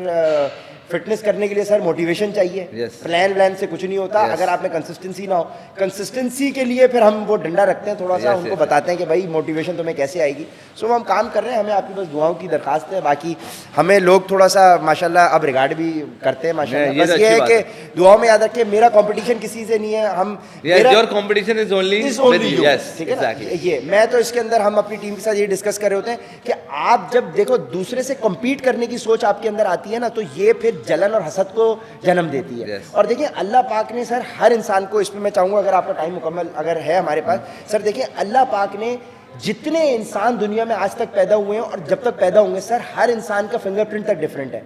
[SPEAKER 1] फिटनेस करने के लिए सर मोटिवेशन चाहिए। प्लान से कुछ नहीं होता अगर आप में कंसिस्टेंसी ना हो। कंसिस्टेंसी के लिए फिर हम वो डंडा रखते हैं थोड़ा सा, उनको बताते हैं कि भाई मोटिवेशन तुम्हें कैसे आएगी। सो हम काम कर रहे हैं, हमें आपकी बस दुआओं की दरखास्त है। बाकी हमें लोग थोड़ा सा माशाल्लाह अब रिगार्ड भी करते हैं माशाल्लाह। बस ये है कि दुआओं में याद रखें, मेरा कंपटीशन किसी से नहीं है। हम
[SPEAKER 2] your competition is only you,
[SPEAKER 1] ठीक है ना। ये मैं तो इसके अंदर हम अपनी टीम के साथ ये डिस्कस कर रहे होते हैं कि आप जब देखो दूसरे से कम्पीट करने की सोच आपके अंदर आती है ना, तो ये फिर जलन और हसद को जन्म देती है। और देखिए अल्लाह पाक ने सर हर इंसान को, इसमें मैं चाहूँगा अगर आपका टाइम मुकम्मल अगर है हमारे पास, सर देखिए अल्लाह पाक ने जितने इंसान दुनिया में आज तक पैदा हुए हैं और जब तक पैदा होंगे सर, हर इंसान का फिंगरप्रिंट तक डिफरेंट है।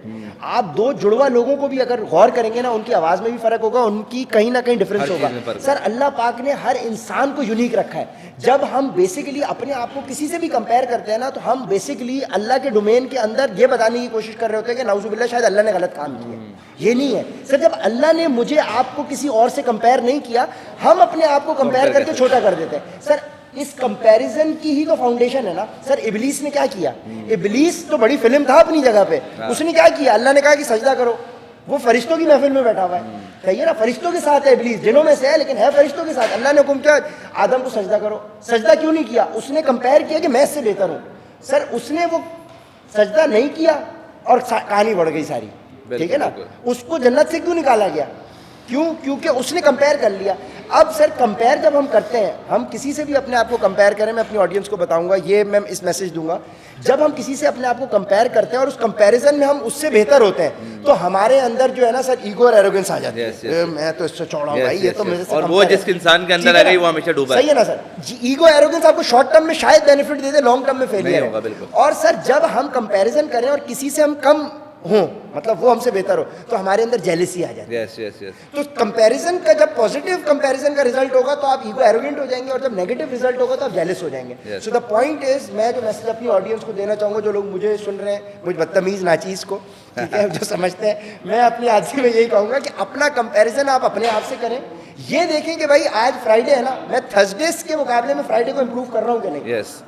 [SPEAKER 1] आप 2 जुड़वा लोगों को भी अगर गौर करेंगे ना, उनकी आवाज़ में भी फ़र्क होगा, उनकी कहीं ना कहीं डिफरेंस होगा। सर अल्लाह पाक ने हर इंसान को यूनिक रखा है। जब हम बेसिकली अपने आप को किसी से भी कंपेयर करते हैं ना, तो हम बेसिकली अल्लाह के डोमेन के अंदर ये बताने की कोशिश कर रहे होते हैं कि नाउजुबिल्लाह शायद अल्लाह ने गलत काम किया। ये नहीं है सर। जब अल्लाह ने मुझे आपको किसी और से कंपेयर नहीं किया, हम अपने आप को कंपेयर करके छोटा कर देते हैं। सर इस कंपैरिजन की ही तो फाउंडेशन है ना सर। इबलीस ने क्या किया? इबलीस तो बड़ी फिल्म था अपनी जगह पे। उसने क्या किया? अल्लाह ने कहा कि सजदा करो, वो फरिश्तों की महफिल में बैठा हुआ है, सही है ना, फरिश्तों के साथ है इबलीस, जिनों में से है लेकिन है फरिश्तों के साथ। अल्लाह ने हुक्म किया आदम को सजदा करो, सजदा क्यों नहीं किया? उसने कंपेयर किया कि मैं इससे बेहतर हूँ। सर उसने वो सजदा नहीं किया और कहानी बढ़ गई सारी, ठीक है ना। उसको जन्नत से क्यों निकाला गया? क्यों? क्योंकि उसने कंपेयर कर लिया। अब सर कंपेयर जब हम करते हैं, हम किसी से भी अपने आप को कंपेयर करें, मैं अपनी ऑडियंस को बताऊंगा, ये मैं इस मैसेज दूंगा, जब हम किसी से अपने आप को कंपेयर करते हैं और उस कंपैरिजन में हम उससे बेहतर होते हैं, तो हमारे अंदर जो है ना सर ईगो और एरोगेंस आ जाती है। मैं तो इससे चौड़ा हूं भाई, ये तो मेरे से
[SPEAKER 2] और वो जिस इंसान के अंदर आ गई वो हमेशा डूबा है।
[SPEAKER 1] सही है ना सर। ईगो एरोगेंस आपको शॉर्ट टर्म में शायद बेनिफिट दे दे, लॉन्ग टर्म में फेलियर
[SPEAKER 2] होगा। बिल्कुल।
[SPEAKER 1] और सर जब हम कंपैरिजन करें और किसी से हम कम हो, मतलब वो हमसे बेहतर हो, तो हमारे अंदर जेलसी आ जाती है।
[SPEAKER 2] यस यस यस
[SPEAKER 1] तो कंपैरिजन का, जब पॉजिटिव कंपैरिजन का रिजल्ट होगा तो आप ईगो एरोगेंट हो जाएंगे, और जब नेगेटिव रिजल्ट होगा तो आप जेलस हो जाएंगे।
[SPEAKER 2] Yes.
[SPEAKER 1] So the point is, मैं जो मैसेज अपनी ऑडियंस को देना चाहूँगा, जो लोग मुझे सुन रहे हैं, मुझ बदतमीज नाचीज को, ठीक है, जो समझते हैं, मैं अपनी आदमी में यही कहूँगा कि अपना कंपैरिजन आप अपने आप से करें। ये देखें कि भाई आज फ्राइडे है ना, मैं थर्सडेज के मुकाबले में फ्राइडे को इम्प्रूव कर रहा हूँ कि नहीं।
[SPEAKER 2] यस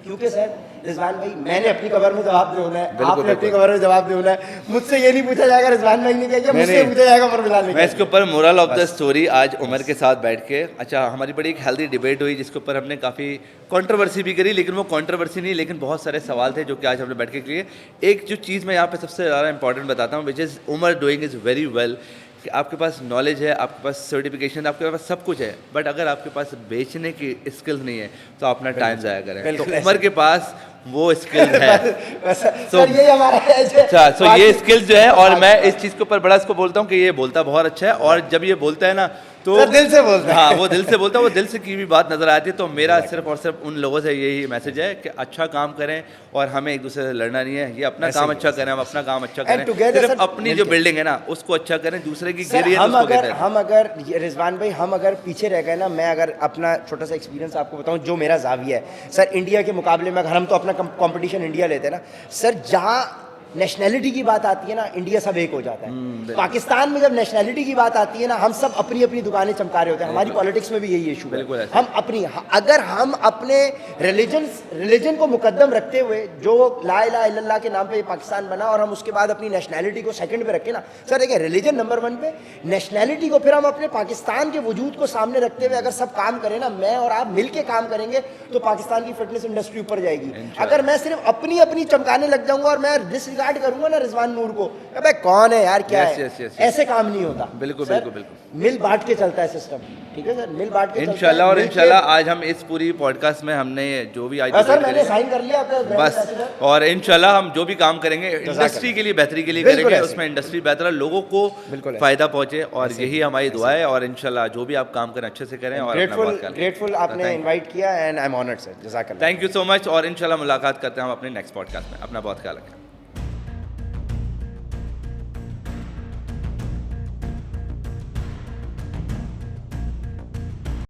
[SPEAKER 1] क्योंकि सर रिजवान भाई, मैंने अपनी कवर में जवाब देना है,
[SPEAKER 2] बिल्कुल,
[SPEAKER 1] आपने अपनी
[SPEAKER 2] बिल्कुल।
[SPEAKER 1] कवर में जवाब देना है। मुझसे ये नहीं पूछा जाएगा रिजवान भाई ने क्या किया, मुझसे
[SPEAKER 2] नहीं।
[SPEAKER 1] पूछा जाएगा पर बिलाल ने
[SPEAKER 2] मैं
[SPEAKER 1] क्या
[SPEAKER 2] इसके ऊपर मोरल ऑफ द स्टोरी आज उमर के साथ बैठ के, अच्छा हमारी बड़ी एक हेल्दी डिबेट हुई जिसके ऊपर हमने काफ़ी कंट्रोवर्सी भी करी, लेकिन वो कंट्रोवर्सी नहीं, लेकिन बहुत सारे सवाल थे जो कि आज हमने बैठ के किए। एक जो चीज़ मैं यहाँ पे सबसे ज़्यादा इंपॉर्टेंट बताता हूँ, which is Umar doing is very well, कि आपके पास नॉलेज है, आपके पास सर्टिफिकेशन, आपके पास सब कुछ है, बट अगर आपके पास बेचने की स्किल्स नहीं है तो अपना टाइम ज़ाया करें। तो
[SPEAKER 1] बिल्कुल
[SPEAKER 2] उमर के पास वो स्किल है।
[SPEAKER 1] सर ये हमारा
[SPEAKER 2] अच्छा, सो ये स्किल्स जो है, और मैं इस चीज़ के ऊपर बड़ा इसको बोलता हूँ कि ये बोलता बहुत अच्छा है, और जब ये बोलता है ना तो
[SPEAKER 1] दिल से बोलता है।
[SPEAKER 2] हाँ, वो दिल से बोलता है, वो दिल से की हुई बात नजर आती है। तो मेरा सिर्फ और सिर्फ उन लोगों से यही मैसेज है कि अच्छा काम करें, और हमें एक दूसरे से लड़ना नहीं है। ये अपना काम अच्छा करें, हम अपना काम अच्छा करें,
[SPEAKER 1] together,
[SPEAKER 2] सिर्फ
[SPEAKER 1] sir,
[SPEAKER 2] अपनी जो बिल्डिंग है ना उसको अच्छा करें, दूसरे की
[SPEAKER 1] सर,
[SPEAKER 2] गिरी है तो उसको कहते हैं।
[SPEAKER 1] हम अगर रिजवान भाई, हम अगर पीछे रह गए ना, मैं अगर अपना छोटा सा एक्सपीरियंस आपको बताऊं, जो मेरा जाविया है सर, इंडिया के मुकाबले में, अगर हम तो अपना कंपटीशन इंडिया लेते हैं ना सर, जहां नेशनैलिटी की बात आती है ना, इंडिया सब एक हो जाता है। पाकिस्तान में जब नेशनैलिटी की बात आती है ना, हम सब अपनी अपनी दुकानें चमका रहे होते हैं। हमारी पॉलिटिक्स में भी यही इशू
[SPEAKER 2] बिल्कुल
[SPEAKER 1] है।
[SPEAKER 2] ऐसा।
[SPEAKER 1] हम अपनी, अगर हम अपने रिलीजन को मुकद्दम रखते हुए, जो ला इलाहा इल्लल्लाह के नाम पे पाकिस्तान बना, और हम उसके बाद अपनी नेशनैलिटी को सेकंड पे रखें ना सर, देखिए रिलीजन नंबर 1 पे, नेशनैलिटी को फिर हम अपने पाकिस्तान के वजूद को सामने रखते हुए अगर सब काम करें ना, मैं और आप मिल के काम करेंगे, तो पाकिस्तान की फिटनेस इंडस्ट्री ऊपर जाएगी। अगर मैं सिर्फ अपनी अपनी चमकाने लग जाऊंगा और मैं डिसरिगार्ड करूंगा ना रिजवान नूर को, अबे कौन है यार, क्या
[SPEAKER 2] Yes,
[SPEAKER 1] है,
[SPEAKER 2] yes, yes, yes.
[SPEAKER 1] ऐसे काम नहीं होता।
[SPEAKER 2] बिल्कुल,
[SPEAKER 1] सर,
[SPEAKER 2] बिल्कुल, बिल्कुल।
[SPEAKER 1] मिल बांट के चलता है सिस्टम, ठीक है सर, मिल बांट के चलता है।
[SPEAKER 2] इंशाल्लाह, और
[SPEAKER 1] मिल के-
[SPEAKER 2] इंशाल्लाह आज हम इस पूरी पॉडकास्ट में हमने जो भी आज
[SPEAKER 1] सर
[SPEAKER 2] debate
[SPEAKER 1] मैंने
[SPEAKER 2] करी,
[SPEAKER 1] साइन कर लिया आपका brand
[SPEAKER 2] बस,
[SPEAKER 1] ambassador।
[SPEAKER 2] और इंशाल्लाह हम जो भी काम करेंगे इंडस्ट्री के लिए, बेहतरी के लिए
[SPEAKER 1] बिल्कुल
[SPEAKER 2] करेंगे,
[SPEAKER 1] ऐसे।
[SPEAKER 2] उसमें इंडस्ट्री बेहतर है, लोगों को
[SPEAKER 1] बिल्कुल ऐसे।
[SPEAKER 2] फायदा पहुंचे, और यही हमारी दुआ है। और इंशाल्लाह जो भी आप काम करें अच्छे से करें, और अपना बहुत
[SPEAKER 1] ग्रेटफुल आपने इनवाइट किया, and I am honoured sir, जज़ाकल्लाह।
[SPEAKER 2] थैंक यू सो मच, और इंशाल्लाह मुलाकात करते हैं हम अपने नेक्स्ट पॉडकास्ट में। अपना बहुत ख्याल रखें।